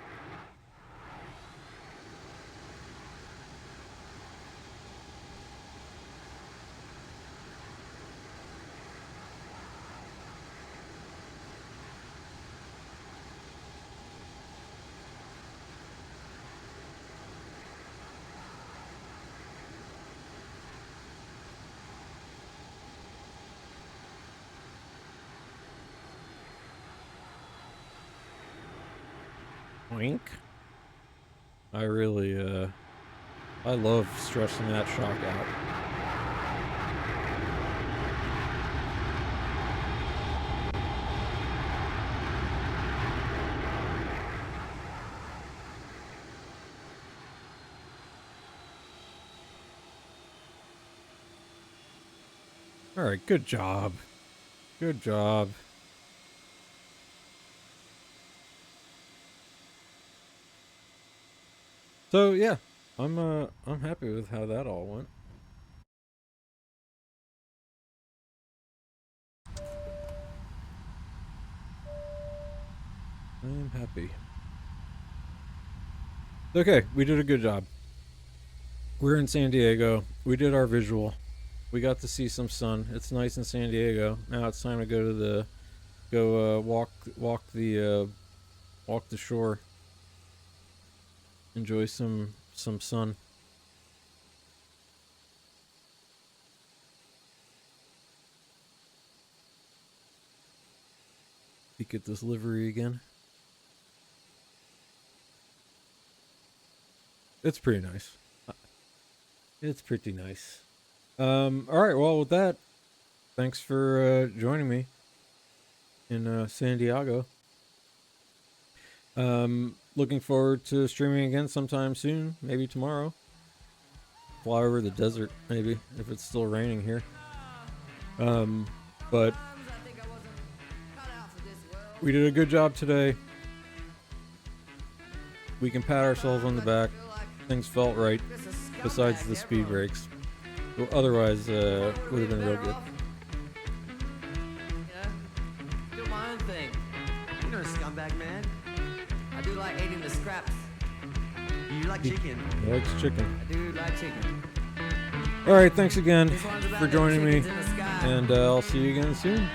Wink. I really, I love stressing that shock out. Alright, good job. Good job. So yeah, I'm happy with how that all went. I am happy. Okay, we did a good job. We're in San Diego. We did our visual. We got to see some sun. It's nice in San Diego. Now it's time to go to the walk the shore. Enjoy some sun. Peek at this livery again. It's pretty nice. It's pretty nice. Alright, well with that, thanks for joining me in San Diego. Looking forward to streaming again sometime soon, maybe tomorrow. Fly over the desert, maybe, if it's still raining here. But we did a good job today. We can pat ourselves on the back. Things felt right, besides the speed brakes. Well, otherwise, would have been real good. Do my own thing. You're a scumbag, man. I do like eating the scraps. You like chicken? He likes chicken. I do like chicken. Alright, thanks again for joining me. And I'll see you again soon.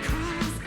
Cruise.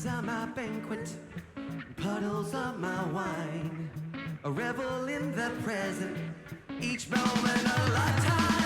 Glasses are my banquet, puddles are my wine. A revel in the present, each moment a lifetime.